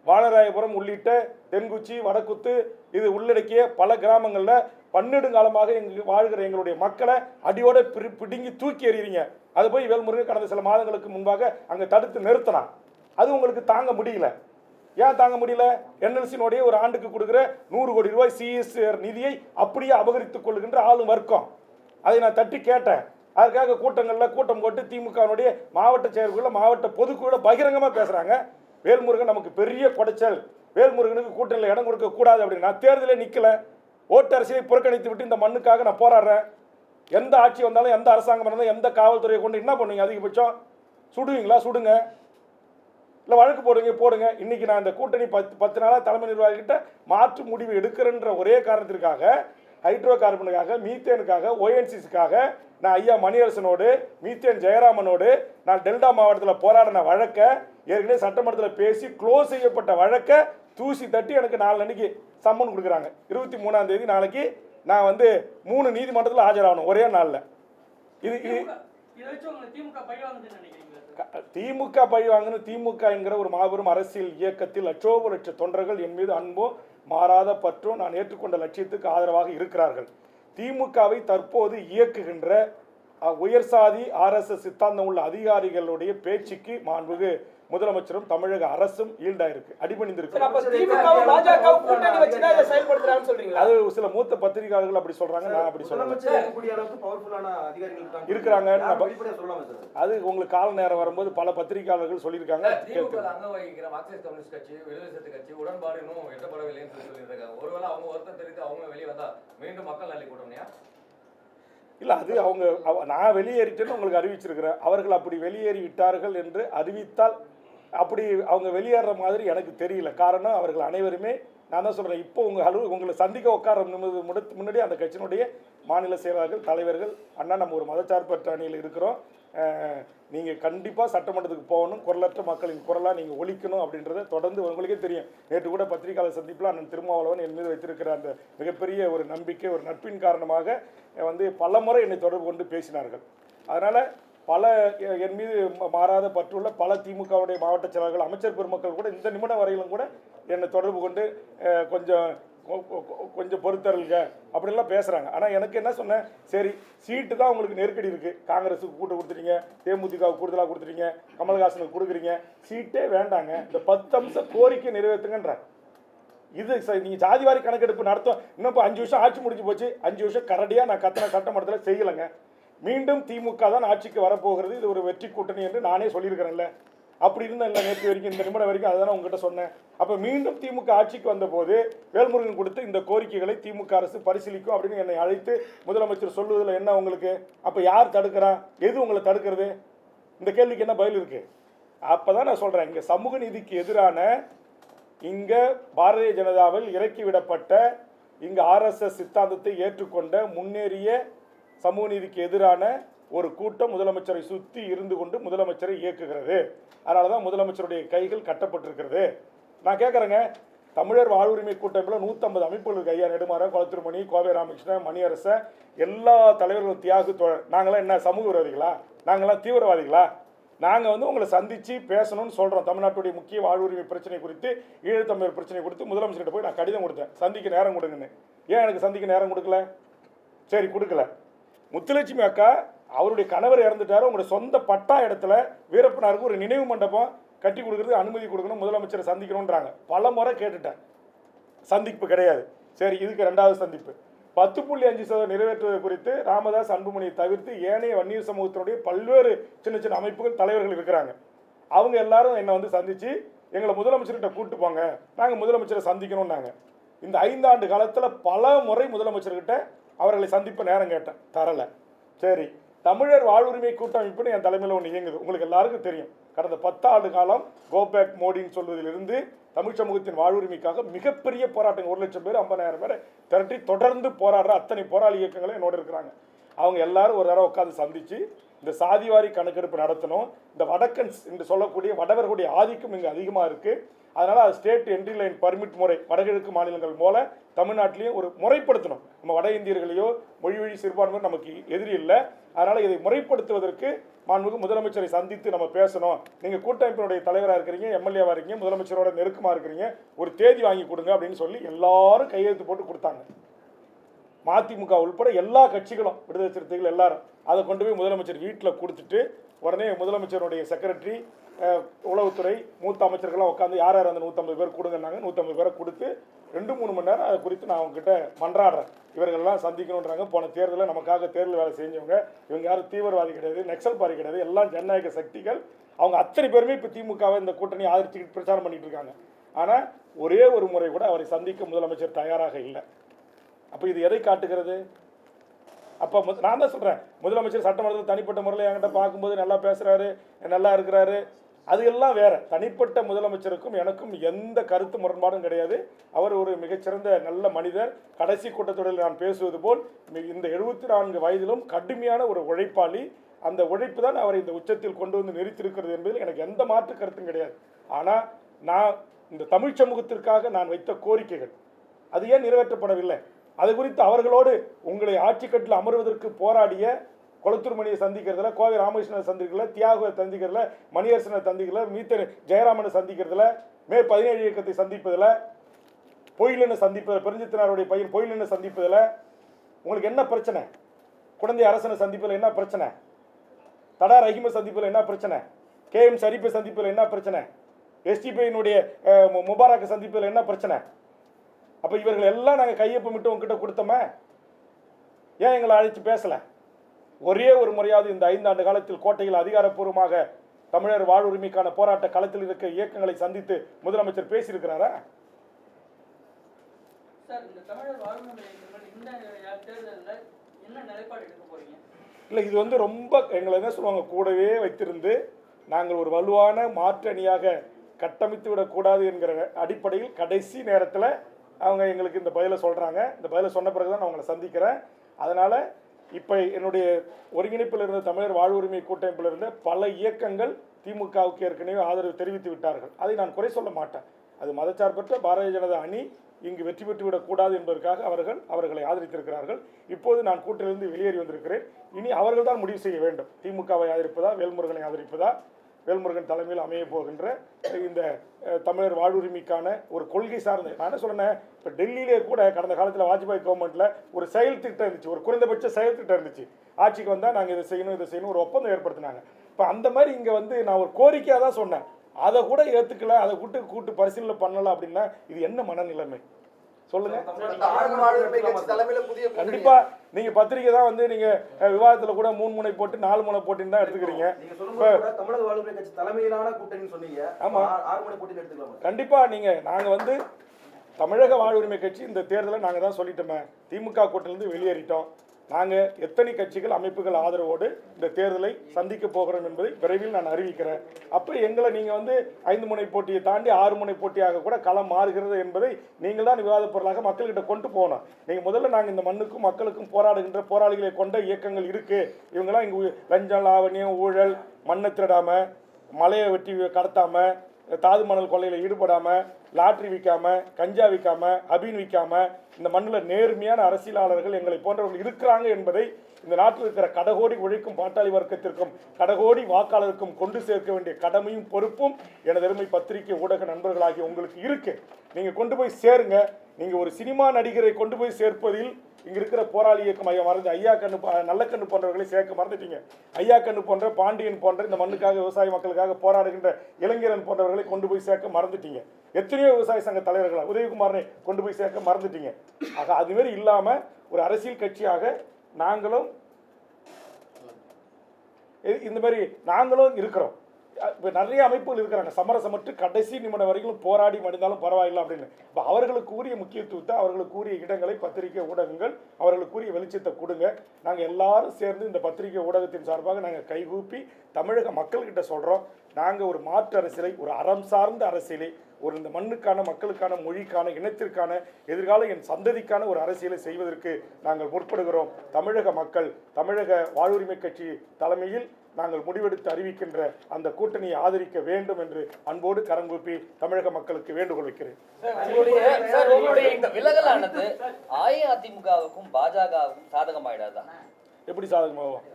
வானராயபுரம் உள்ளிட்ட தென்குச்சி, வடக்குத்து இது உள்ளடக்கிய பல கிராமங்களில் பன்னெடுங்காலமாக வாழ்கிற எங்களுடைய மக்களை அடியோட பிடுங்கி தூக்கி எறிகிறீங்க. அது போய் வேல்முருகன் கடந்த சில மாதங்களுக்கு முன்பாக அங்கே தடுத்து நிறுத்தினான். அது உங்களுக்கு தாங்க முடியல. ஏன் தாங்க முடியல? என்எல்சியினுடைய ஒரு ஆண்டுக்கு கொடுக்குற 100 கோடி ரூபாய் சிஎஸ்ஆர் நிதியை அப்படியே அபகரித்துக் கொள்கின்ற ஆளும் வர்க்கம். அதை நான் தட்டி கேட்டேன். அதுக்காக கூட்டம் போட்டு திமுகவுடைய மாவட்ட செயற்குழுல மாவட்ட பொதுக்குழுல பகிரங்கமாக பேசுகிறாங்க. வேல்முருகன் நமக்கு பெரிய குடைச்சல், வேல்முருகனுக்கு கூட்டணியில் இடம் கொடுக்க கூடாது அப்படின்னு. நான் தேர்தலே நிற்கல, ஓட்டு அரசியலை புறக்கணித்து விட்டு இந்த மண்ணுக்காக நான் போராடுறேன். எந்த ஆட்சி வந்தாலும், எந்த அரசாங்கம் இருந்தாலும், எந்த காவல்துறையை கொண்டு என்ன பண்ணுவீங்க? அதிகபட்சம் சுடுவீங்களா? சுடுங்க, இல்லை வழக்கு போடுங்க. இன்னைக்கு நான் இந்த கூட்டணி 10 நாளாக தலைமை நிர்வாகிகிட்ட மாற்று முடிவு எடுக்கிறேன்ற ஒரே காரணத்திற்காக, ஹைட்ரோ கார்பனுக்காக, மீத்தேனுக்காக, ONGCக்காக நான் ஐயா மணியரசனோடு, மீத்தேன் ஜெயராமனோடு நான் டெல்டா மாவட்டத்தில் போராடின வழக்கை ஏற்கனவே சட்டமன்றத்தில் பேசி க்ளோஸ் செய்யப்பட்ட வழக்கை தூசி தட்டி எனக்கு 4 அன்னைக்கு சம்மன் கொடுக்குறாங்க. 23ஆம் தேதி நாளைக்கு நான் 3 நீதிமன்றத்தில் ஆஜராகணும் ஒரே நாளில். இது திமுக பழி வாங்கணும். திமுக என்கிற ஒரு மாபெரும் அரசியல் இயக்கத்தில் லட்ச தொண்டர்கள் என் மீது அன்பும் மாறாத பற்றும் நான் ஏற்றுக்கொண்ட லட்சியத்துக்கு ஆதரவாக இருக்கிறார்கள். திமுகவை தற்போது இயக்குகின்ற உயர் சாதி RSS சித்தாந்தம் உள்ள அதிகாரிகளுடைய பேச்சுக்கு மாண்புகு முதலமைச்சரும் தமிழக அரசும் ஈல்டாயிருக்கு, அடிபணிந்திருக்கு. அது சில மூத்த பத்திரிகையாளர்கள் அப்படி சொல்றாங்க, நான் அப்படி சொல்றேன். இருக்கிறாங்க. அது உங்களுக்கு கால நேரம் வரும்போது பல பத்திரிகையாளர்கள் சொல்லியிருக்காங்க. இல்லை, அது நான் வெளியேறிட்டேன்னு உங்களுக்கு அறிவிச்சிருக்கிறேன். அவர்கள் அப்படி வெளியேறி விட்டார்கள் என்று அறிவித்தால் அப்படி அவங்க வெளியேற மாதிரி எனக்கு தெரியல. காரணம், அவர்கள் அனைவருமே, நான் தான் சொல்கிறேன், இப்போ உங்களை சந்திக்க உட்கார முன்னாடி அந்த கட்சியினுடைய மாநில செயலாளர்கள், தலைவர்கள், அண்ணா நம்ம ஒரு மதச்சார்பற்ற அணியில் இருக்கிறோம், நீங்கள் கண்டிப்பாக சட்டமன்றத்துக்கு போகணும், குரலற்ற மக்களின் குரலாக நீங்கள் ஒழிக்கணும் அப்படின்றத தொடர்ந்து உங்களுக்கே தெரியும். நேற்று கூட பத்திரிகையாளர் சந்திப்பில் அண்ணன் திருமாவளவன் என் மீது வைத்திருக்கிற அந்த மிகப்பெரிய ஒரு நம்பிக்கை, ஒரு நட்பின் காரணமாக பல முறை என்னை தொடர்பு கொண்டு பேசினார்கள். அதனால் பல என் மீது மாறாத பற்றுள்ள பல திமுகவுடைய மாவட்ட செயலாளர்கள், அமைச்சர் பெருமக்கள் கூட இந்த நிமிடம் வரையிலும் கூட என்னை தொடர்பு கொண்டு கொஞ்சம் பொறுத்தருங்க அப்படின்லாம் பேசுகிறாங்க. ஆனால் எனக்கு என்ன சொன்னேன், சரி சீட்டு தான் உங்களுக்கு நெருக்கடி இருக்குது, காங்கிரஸுக்கு கூட்டு கொடுத்துட்டீங்க, தேமுதிகவுக்கு கூடுதலாக கொடுத்துட்டீங்க, கமல்ஹாசனுக்கு கொடுக்குறீங்க, சீட்டே வேண்டாங்க, இந்த 10 அம்ச கோரிக்கை நிறைவேற்றுங்கன்ற. இது நீங்கள் ஜாதிவாரி கணக்கெடுப்பு நடத்தும். இன்னும் இப்போ 5 வருஷம் ஆட்சி முடிஞ்சு போச்சு. 5 வருஷம் கரடியாக நான் கத்தனை சட்டமன்றத்தில் செய்யலைங்க. மீண்டும் திமுக தான் ஆட்சிக்கு வரப்போகிறது, இது ஒரு வெற்றி கூட்டணி என்று நானே சொல்லியிருக்கிறேன்ல. அப்படி இருந்தால் இல்லை, நேற்று வரைக்கும் இந்த நிமிடம் வரைக்கும் அதுதான் உங்ககிட்ட சொன்னேன். அப்போ மீண்டும் திமுக ஆட்சிக்கு வந்தபோது வேல்முருகன் கொடுத்த இந்த கோரிக்கைகளை திமுக அரசு பரிசீலிக்கும் அப்படின்னு என்னை அழைத்து முதலமைச்சர் சொல்லுவதில் என்ன உங்களுக்கு? அப்போ யார் தடுக்கிறா? எது உங்களை தடுக்கிறது? இந்த கேள்விக்கு என்ன பதில் இருக்குது? அப்போ தான் நான் சொல்கிறேன், இங்கே சமூக நீதிக்கு எதிரான, இங்கே பாரதிய ஜனதாவில் இறக்கிவிடப்பட்ட இங்கு RSS சித்தாந்தத்தை ஏற்றுக்கொண்ட முன்னேறிய சமூக நீதிக்கு எதிரான ஒரு கூட்டம் முதலமைச்சரை சுற்றி இருந்து கொண்டு முதலமைச்சரை இயக்குகிறது. அதனால தான் முதலமைச்சருடைய கைகள் கட்டப்பட்டிருக்கிறது. நான் கேட்குறேங்க, தமிழர் வாழ்வுரிமை கூட்டமைப்பில் 150 அமைப்புகளுக்கு ஐயா நெடுமாறன், குளத்திருமணி, கோவை ராமகிருஷ்ணன், மணியரசன், எல்லா தலைவர்களும் தியாகு தோழர். நாங்களாம் என்ன சமூக விரோதிகளா? நாங்களாம் தீவிரவாதிகளா? நாங்கள் வந்து உங்களை சந்தித்து பேசணும்னு சொல்கிறோம். தமிழ்நாட்டுடைய முக்கிய வாழ்வுரிமை பிரச்சனை குறித்து, ஈழத்தமிழர் பிரச்சனை குறித்து முதலமைச்சர்கிட்ட போய் நான் கடிதம் கொடுத்தேன், சந்திக்க நேரம் கொடுங்கன்னு. ஏன் எனக்கு சந்திக்க நேரம் கொடுக்கல? சரி, கொடுக்கல. முத்துலட்சுமி அக்கா அவருடைய கணவர் இறந்துட்டாரு, உங்களுடைய சொந்த பட்டா இடத்துல வீரப்பனாருக்கு ஒரு நினைவு மண்டபம் கட்டி கொடுக்குறது அனுமதி கொடுக்கணும், முதலமைச்சரை சந்திக்கணுன்றாங்க. பல முறை கேட்டுட்டேன், சந்திப்பு கிடையாது. சரி, இதுக்கு 2வது சந்திப்பு 10.5% நிறைவேற்றுவது குறித்து ராமதாஸ், அன்புமணியை தவிர்த்து ஏனைய வன்னியர் சமூகத்தினுடைய பல்வேறு சின்ன சின்ன அமைப்புகள் தலைவர்கள் இருக்கிறாங்க. அவங்க எல்லாரும் என்னை வந்து சந்தித்து எங்களை முதலமைச்சர்கிட்ட கூப்பிட்டு போங்க, நாங்கள் முதலமைச்சரை சந்திக்கணும்னாங்க. இந்த 5 ஆண்டு காலத்தில் பல முறை முதலமைச்சர்கிட்ட அவர்களை சந்திப்ப நேரம் கேட்டேன், தரலை. சரி, தமிழர் வாழ்வுரிமை கூட்டமைப்புன்னு என் தலைமையில் ஒன்று இயங்குது, உங்களுக்கு எல்லாருக்கும் தெரியும். கடந்த 10 ஆண்டு காலம் கோபேக் மோடின்னு சொல்வதிலிருந்து தமிழ் சமூகத்தின் வாழ்வுரிமைக்காக மிகப்பெரிய போராட்டங்கள் 1 லட்சம் பேர் 50,000 பேரை திரட்டி தொடர்ந்து போராடுற அத்தனை போராளி இயக்கங்களும் என்னோட இருக்கிறாங்க. அவங்க எல்லாரும் ஒரு தடவை உட்காந்து சந்தித்து இந்த சாதிவாரி கணக்கெடுப்பு நடத்தணும். இந்த வடக்கன்ஸ் என்று சொல்லக்கூடிய வடவர்களுடைய ஆதிக்கம் இங்கே அதிகமாக இருக்குது. அதனால் அது ஸ்டேட் என்ட்ரி லைன் பர்மிட் முறை வடகிழக்கு மாநிலங்கள் போல தமிழ்நாட்டிலையும் ஒரு முறைப்படுத்தணும். நம்ம வட இந்தியர்களையோ மொழி வழி சிறுபான்மையோ நமக்கு எதிரி இல்லை. அதனால் இதை முறைப்படுத்துவதற்கு மாண்புமிகு முதலமைச்சரை சந்தித்து நம்ம பேசணும். நீங்கள் கூட்டமைப்பினுடைய தலைவராக இருக்கிறீங்க, எம்எல்ஏவாக இருக்கீங்க, முதலமைச்சரோட நெருக்கமாக இருக்கிறீங்க, ஒரு தேதி வாங்கி கொடுங்க அப்படின்னு சொல்லி எல்லாரும் கையெழுத்து போட்டு கொடுத்தாங்க. மதிமுக உள்பட எல்லா கட்சிகளும், விடுதலை சிறுத்தைகள் எல்லாரும் அதை கொண்டு போய் முதலமைச்சர் வீட்டில் கொடுத்துட்டு உடனே முதலமைச்சருடைய செக்ரட்டரி, உளவுத்துறை, மூத்த அமைச்சர்கள்லாம் உட்காந்து யார் யார் அந்த 150 பேர் கொடுங்கன்னாங்க. 150 பேரை கொடுத்து 2-3 மணி நேரம் அதை குறித்து நான் அவங்ககிட்ட மன்றாடுறேன். இவர்கள்லாம் சந்திக்கணுன்றாங்க. போன தேர்தலில் நமக்காக தேர்தல் வேலை செஞ்சவங்க, இவங்க யாரும் தீவிரவாதி கிடையாது, நக்சல் பாரி கிடையாது, எல்லாம் ஜனநாயக சக்திகள். அவங்க அத்தனை பேருமே இப்போ திமுகவை இந்த கூட்டணி ஆதரிச்சுக்கிட்டு பிரச்சாரம் பண்ணிட்டு இருக்காங்க. ஆனால் ஒரே ஒரு முறை கூட அவரை சந்திக்க முதலமைச்சர் தயாராக இல்லை. அப்போ இது எதை காட்டுகிறது? அப்போ நான் தான் சொல்கிறேன், முதலமைச்சர் சட்டமன்றத்தில் தனிப்பட்ட முறையில் என்கிட்ட பார்க்கும்போது நல்லா பேசுகிறாரு, நல்லா இருக்கிறாரு, அது எல்லாம் வேற. தனிப்பட்ட முதலமைச்சருக்கும் எனக்கும் எந்த கருத்து முரண்பாடும் கிடையாது. அவர் ஒரு மிகச்சிறந்த நல்ல மனிதர். கடைசி கூட்டத்தொடரில் நான் பேசுவது போல் இந்த 74 வயதிலும் கடுமையான ஒரு உழைப்பாளி. அந்த உழைப்பு தான் அவரை இந்த உச்சத்தில் கொண்டு வந்து நிறுத்தியிருக்கிறது என்பதில் எனக்கு எந்த மாற்று கருத்தும் கிடையாது. ஆனால் நான் இந்த தமிழ் சமூகத்திற்காக நான் வைத்த கோரிக்கைகள் அது ஏன் நிறைவேற்றப்படவில்லை? அது குறித்து அவர்களோடு உங்களை ஆட்சிக்கட்டில் அமர்வதற்கு போராடிய குளத்தூர்மணியை சந்திக்கிறதுல, கோவை ராமகிருஷ்ணனை சந்திக்கிறதுல, தியாகுவை சந்திக்கிறதுல, மணியரசனை சந்திக்கிறதுல, மீத்த ஜெயராமனை சந்திக்கிறதுல, மே 17 இயக்கத்தை சந்திப்பதில், பொயிலனை சந்திப்பதில், பெருஞ்சித்தனாருடைய பையன் பொயிலனை சந்திப்பதில் உங்களுக்கு என்ன பிரச்சனை? குழந்தை அரசனை சந்திப்பதில் என்ன பிரச்சனை? தடா ரஹீமை சந்திப்பதில் என்ன பிரச்சனை? KM ஷரீஃபை சந்திப்பதில் என்ன பிரச்சனை? STPயினுடைய முபாரக்கை சந்திப்பதில் என்ன பிரச்சனை? அப்போ இவர்கள் எல்லாம் நாங்கள் கையொப்பமிட்டு உங்ககிட்ட கொடுத்தோமே, ஏன் எங்களை அழைச்சி பேசலை? ஒரே ஒரு முறையாவது இந்த 5 ஆண்டு காலத்தில் கோட்டையில் அதிகாரப்பூர்வமாக தமிழர் வாழ்வுரிமைக்கான போராட்ட களத்தில் இருக்க இயக்கங்களை சந்தித்து முதலமைச்சர் பேசியிருக்கிறாரா? இல்லை, இது வந்து ரொம்ப எங்களை என்ன சொல்லுவாங்க, கூடவே வைத்திருந்து நாங்கள் ஒரு வலுவான மாற்று அணியாக கட்டமைத்து விடக்கூடாது என்கிற அடிப்படையில் கடைசி நேரத்தில் அவங்க எங்களுக்கு இந்த பதிலை சொல்கிறாங்க. இந்த பதிலை சொன்ன பிறகு தான் நான் அவங்களை சந்திக்கிறேன். அதனால் இப்போ என்னுடைய ஒருங்கிணைப்பில் இருந்த தமிழர் வாழ்வுரிமை கூட்டமைப்பில் இருந்த பல இயக்கங்கள் திமுகவுக்கு ஏற்கனவே ஆதரவு தெரிவித்து விட்டார்கள். அதை நான் குறை சொல்ல மாட்டேன். அது மதச்சார்பற்ற பாரதிய ஜனதா அணி இங்கு வெற்றி பெற்றுவிடக்கூடாது என்பதற்காக அவர்களை ஆதரித்திருக்கிறார்கள். இப்போது நான் கூட்டிலிருந்து வெளியேறி வந்திருக்கிறேன். இனி அவர்கள் தான் முடிவு செய்ய வேண்டும். திமுகவை ஆதரிப்பதா, வேல்முருகனை ஆதரிப்பதா, வேல்முருகன் தலைமையில் அமைய போகின்ற இந்த தமிழர் வாழ்வுரிமைக்கான ஒரு கொள்கை சார்ந்த. நான் என்ன சொன்னேன், இப்போ டெல்லியிலே கூட கடந்த காலத்தில் வாஜ்பாய் கவர்மெண்ட்டில் ஒரு செயல் திட்டம் இருந்துச்சு, ஒரு குறைந்தபட்ச செயல் திட்டம் இருந்துச்சு. ஆட்சிக்கு வந்தால் நாங்கள் இதை செய்யணும் ஒரு ஒப்பந்தம் ஏற்படுத்தினாங்க. இப்போ அந்த மாதிரி இங்கே வந்து நான் ஒரு கோரிக்கையாக தான் சொன்னேன், அதை கூட ஏற்றுக்கல, அதை கூட்டு பரிசீலனை பண்ணலாம் அப்படின்னா இது என்ன மனநிலைமை சொல்லுங்க? கண்டிப்பா நீங்க பத்திரிகை தான் வந்து நீங்க விவாதத்துல கூட 3 முனை போட்டு 4 முனை போட்டின்னு தான் எடுத்துக்கிறீங்க. தமிழக வாழ்வுரிமை கட்சி தலைமையிலான கூட்டணி சொன்னீங்க. ஆமா, 6 முனை போட்டி எடுத்துக்கலாம். கண்டிப்பா நாங்க வந்து தமிழக வாழ்வுரிமை கட்சி இந்த தேர்தலை நாங்க தான் சொல்லிட்டோமே, திமுக கூட்டிலிருந்து வெளியேறிட்டோம். நாங்கள் எத்தனை கட்சிகள் அமைப்புகள் ஆதரவோடு இந்த தேர்தலை சந்திக்க போகிறோம் என்பதை விரைவில் நான் அறிவிக்கிறேன். அப்போ எங்களை நீங்கள் வந்து 5 முனை போட்டியை தாண்டி 6 முனை போட்டியாக கூட களம் மாறுகிறது என்பதை நீங்கள் தான் விவாத பொருளாக மக்கள்கிட்ட கொண்டு போகணும். நீங்கள் முதல்ல நாங்கள் இந்த மண்ணுக்கும் மக்களுக்கும் போராடுகின்ற போராளிகளை கொண்ட இயக்கங்கள் இருக்குது, இவங்கெல்லாம் இங்கே லஞ்சம் லாவணியம் ஊழல் மண்ணை திருடாமல் மலையை வெட்டி கடத்தாமல் தாது மணல் கொள்ளையில் ஈடுபடாமல் லாட்ரி விற்காமல் கஞ்சா விற்காமல் அபீன் விற்காமல் இந்த மண்ணில் நேர்மையான அரசியலாளர்கள் எங்களை போன்றவர்கள் இருக்கிறாங்க என்பதை இந்த நாட்டில் இருக்கிற கடகோடி உழைக்கும் பாட்டாளி வர்க்கத்திற்கும் கடகோடி வாக்காளருக்கும் கொண்டு சேர்க்க வேண்டிய கடமையும் பொறுப்பும் எனது அருமை பத்திரிகை ஊடக நண்பர்களாகிய உங்களுக்கு இருக்கு. நீங்கள் கொண்டு போய் சேருங்க. நீங்கள் ஒரு சினிமா நடிகரை கொண்டு போய் சேர்ப்பதில் இங்கே இருக்கிற போராளி இயக்கம் மறந்து ஐயா கண்ணு நல்லக்கண்ணு போன்றவர்களை சேர்க்க மறந்துட்டீங்க. ஐயா கண்ணு போன்ற பாண்டியன் போன்ற இந்த மண்ணுக்காக விவசாய மக்களுக்காக போராடுகின்ற இளைஞரன் போன்றவர்களை கொண்டு போய் சேர்க்க மறந்துட்டீங்க. எத்தனையோ விவசாய சங்க தலைவர்களா உதயகுமாரனை கொண்டு போய் சேர்க்க மறந்துட்டீங்க. ஆக அதுமாரி இல்லாமல் ஒரு அரசியல் கட்சியாக நாங்களும் இந்த மாதிரி நாங்களும் இருக்கிறோம். இப்போ நிறைய அமைப்புகள் இருக்கிறாங்க, சமரசமற்று கடைசி நிமிடம் வரைக்கும் போராடி மடிந்தாலும் பரவாயில்லை அப்படின்னு. இப்போ அவர்களுக்கு உரிய முக்கியத்துவத்தை அவர்களுக்கு உரிய இடங்களை பத்திரிகை ஊடகங்கள் அவர்களுக்கு உரிய வெளிச்சத்தை கொடுங்க. நாங்கள் எல்லாரும் சேர்ந்து இந்த பத்திரிகை ஊடகத்தின் சார்பாக நாங்கள் கைகூப்பி தமிழக மக்கள்கிட்ட சொல்கிறோம், நாங்கள் ஒரு மாற்று அரசியலை, ஒரு அறம் சார்ந்த அரசியலை, ஒரு இந்த மண்ணுக்கான மக்களுக்கான மொழிக்கான இனத்திற்கான எதிர்கால என் சந்ததிக்கான ஒரு அரசியலை செய்வதற்கு நாங்கள் முற்படுகிறோம். தமிழக மக்கள் தமிழக வாழ்வுரிமை கட்சி தலைமையில் நாங்கள் முடிவெடுத்து அறிவிக்கின்ற அந்த கூட்டணியை ஆதரிக்க வேண்டும் என்று அன்போடு கரங்கூப்பி தமிழக மக்களுக்கு வேண்டுகோள் வைக்கிறேன். உங்களுடைய இந்த விலகலானது அஇஅதிமுகவுக்கும் பாஜகவுக்கும் சாதகமாயிடாதா? எப்படி சாதகமாகும்?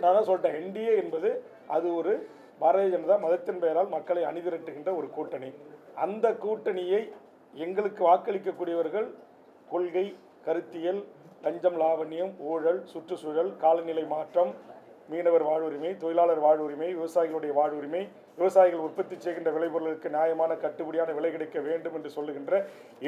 நான் தான் சொல்லிட்டேன், என்டிஏ என்பது அது ஒரு பாரதிய ஜனதா மதத்தின் பெயரால் மக்களை அணிதிரட்டுகின்ற ஒரு கூட்டணி. அந்த கூட்டணியை எங்களுக்கு வாக்களிக்கக்கூடியவர்கள் கொள்கை, கருத்தியல், லஞ்சம் லாவண்யம், ஊழல், சுற்றுச்சூழல், காலநிலை மாற்றம், மீனவர் வாழ்வுரிமை, தொழிலாளர் வாழ்வுரிமை, விவசாயிகளுடைய வாழ்வுரிமை, விவசாயிகள் உற்பத்தி செய்கின்ற விளைபொருளுக்கு நியாயமான கட்டுப்படியான விலை கிடைக்க வேண்டும் என்று சொல்லுகின்ற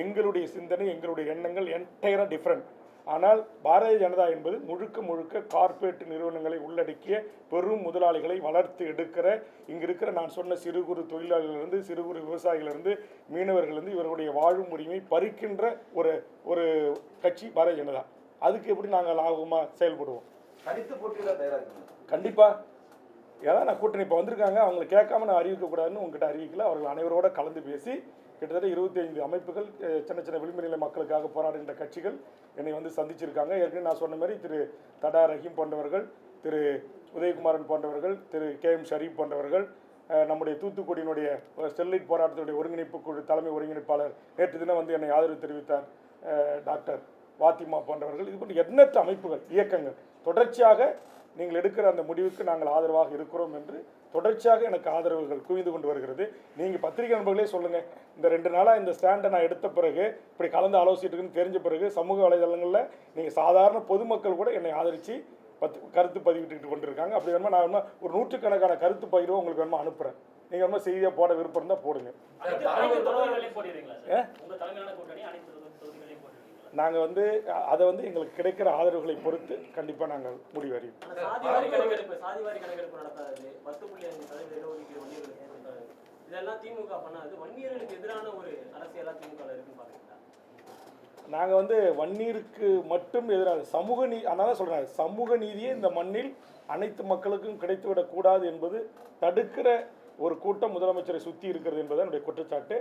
எங்களுடைய சிந்தனை, எங்களுடைய எண்ணங்கள் என்டையராக டிஃப்ரெண்ட். ஆனால் பாரதிய ஜனதா என்பது முழுக்க முழுக்க கார்ப்பரேட் நிறுவனங்களை உள்ளடக்கிய பெரும் முதலாளிகளை வளர்த்து எடுக்கிற, இங்கே இருக்கிற நான் சொன்ன சிறு குறு தொழிலாளர்களிலிருந்து சிறு குறு விவசாயிகளிலிருந்து மீனவர்களிலிருந்து இவர்களுடைய வாழும் உரிமை பறிக்கின்ற ஒரு கட்சி பாரதிய ஜனதா. அதுக்கு எப்படி நாங்கள் லாபமாக செயல்படுவோம்? தனித்து போட்டியில் தயாராக கண்டிப்பாக. ஏன்னா நான் கூட்டணி இப்போ வந்திருக்காங்க, அவங்களை கேட்காம நான் அறிவிக்கக்கூடாதுன்னு உங்ககிட்ட அறிவிக்கல. அவர்கள் அனைவரோட கலந்து பேசி கிட்டத்தட்ட 25 அமைப்புகள், சின்ன சின்ன விளிம்பு நிலை மக்களுக்காக போராடுகின்ற கட்சிகள் என்னை வந்து சந்திச்சிருக்காங்க. ஏற்கனவே நான் சொன்ன மாதிரி திரு தடா ரஹீம் போன்றவர்கள், திரு உதயகுமாரன் போன்றவர்கள், திரு KM ஷரீப் போன்றவர்கள், நம்முடைய தூத்துக்குடியினுடைய ஸ்டெர்லைட் போராட்டத்துடைய ஒருங்கிணைப்பு குழு தலைமை ஒருங்கிணைப்பாளர் நேற்று தினம் வந்து என்னை ஆதரவு தெரிவித்தார் டாக்டர் வாத்திமா போன்றவர்கள். இது போன்ற எண்ணற்ற அமைப்புகள், இயக்கங்கள் தொடர்ச்சியாக நீங்கள் எடுக்கிற அந்த முடிவுக்கு நாங்கள் ஆதரவாக இருக்கிறோம் என்று தொடர்ச்சியாக எனக்கு ஆதரவுகள் குவிந்து கொண்டு வருகிறது. நீங்கள் பத்திரிகை நண்பர்களே சொல்லுங்கள், இந்த 2 நாளாக இந்த ஸ்டாண்டை நான் எடுத்த பிறகு, இப்படி கலந்து ஆலோசிட்டுருக்குன்னு தெரிஞ்ச பிறகு சமூக வலைதளங்களில் நீங்கள் சாதாரண பொதுமக்கள் கூட என்னை ஆதரித்து கருத்து பதிவிட்டு கொண்டிருக்காங்க. அப்படி வேணுமா நான் வேணுமா ஒரு 100கணக்கான கருத்து பகிர்வு உங்களுக்கு வேணுமா அனுப்புகிறேன். நீங்கள் வேணுமா செய்தியாக போட விருப்பம் இருந்தால் போடுங்க. நாங்கள் வந்து அதை வந்து எங்களுக்கு கிடைக்கிற ஆதரவுகளை பொறுத்து கண்டிப்பாக நாங்கள் முடிவு அறிவிப்போம். நாங்கள் வந்து வன்னியருக்கு மட்டும் எதிராக சமூக நீதி, அதனால சொல்கிறேன், சமூக நீதியே இந்த மண்ணில் அனைத்து மக்களுக்கும் கிடைத்துவிடக்கூடாது என்பது தடுக்கிற ஒரு கூட்டம் முதலமைச்சரை சுற்றி இருக்கிறது என்பது என்னுடைய குற்றச்சாட்டு.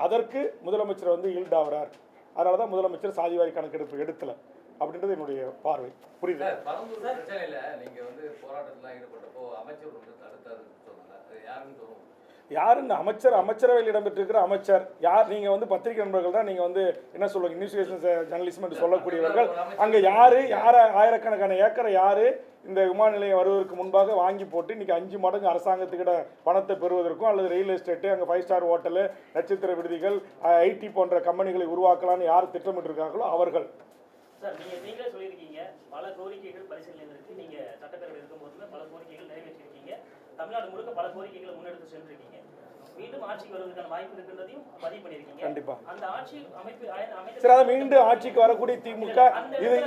அதற்கு முதலமைச்சர் வந்து ஈல்டாகிறார். அதனால தான் முதலமைச்சர் சாதிவாரி கணக்கெடுப்பு எடுக்கல அப்படின்றது என்னுடைய பார்வை. புரியுது? யாருன்னு அமைச்சரவையில் இடம்பெற்றிருக்கிற அமைச்சர் யார்? நீங்கள் வந்து பத்திரிகை நண்பர்கள் தான், நீங்கள் வந்து என்ன சொல்லுவாங்க, இன்வெஸ்டிகேஷன் ஜேர்னலிசம் என்று சொல்லக்கூடியவர்கள். அங்கே யார் ஆயிரக்கணக்கான ஏக்கரை யார் இந்த விமான நிலையம் வருவதற்கு முன்பாக வாங்கி போட்டு இன்றைக்கி 5 மடங்கு அரசாங்கத்துக்கிட்ட பணத்தை பெறுவதற்கும், அல்லது ரியல் எஸ்டேட்டு, அங்கே 5 ஸ்டார் ஹோட்டலு, நட்சத்திர விடுதிகள், ஐடி போன்ற கம்பெனிகளை உருவாக்கலாம்னு யார் திட்டமிட்டிருக்காங்களோ அவர்கள். சார், நீங்களே சொல்லியிருக்கீங்க, பல கோரிக்கைகள் பரிசீலனையில் இருக்குது. நீங்கள் சட்டப்பேரவை இருக்கும்போது பல கோரிக்கைகள் நிறைவேற்றிருக்கீங்க. தமிழ்நாடு முழுக்க பல கோரிக்கைகளை முன்னெடுத்து சென்றிருக்கீங்க. மீண்டும் ஆட்சிக்கு வருவதற்கான வாய்ப்பு இருக்கின்றதையும் பதிவு பண்ணியிருக்கீங்க. கண்டிப்பா. அந்த ஆட்சி அமைப்பு சரி, அதை மீண்டும் ஆட்சிக்கு வரக்கூடிய திமுக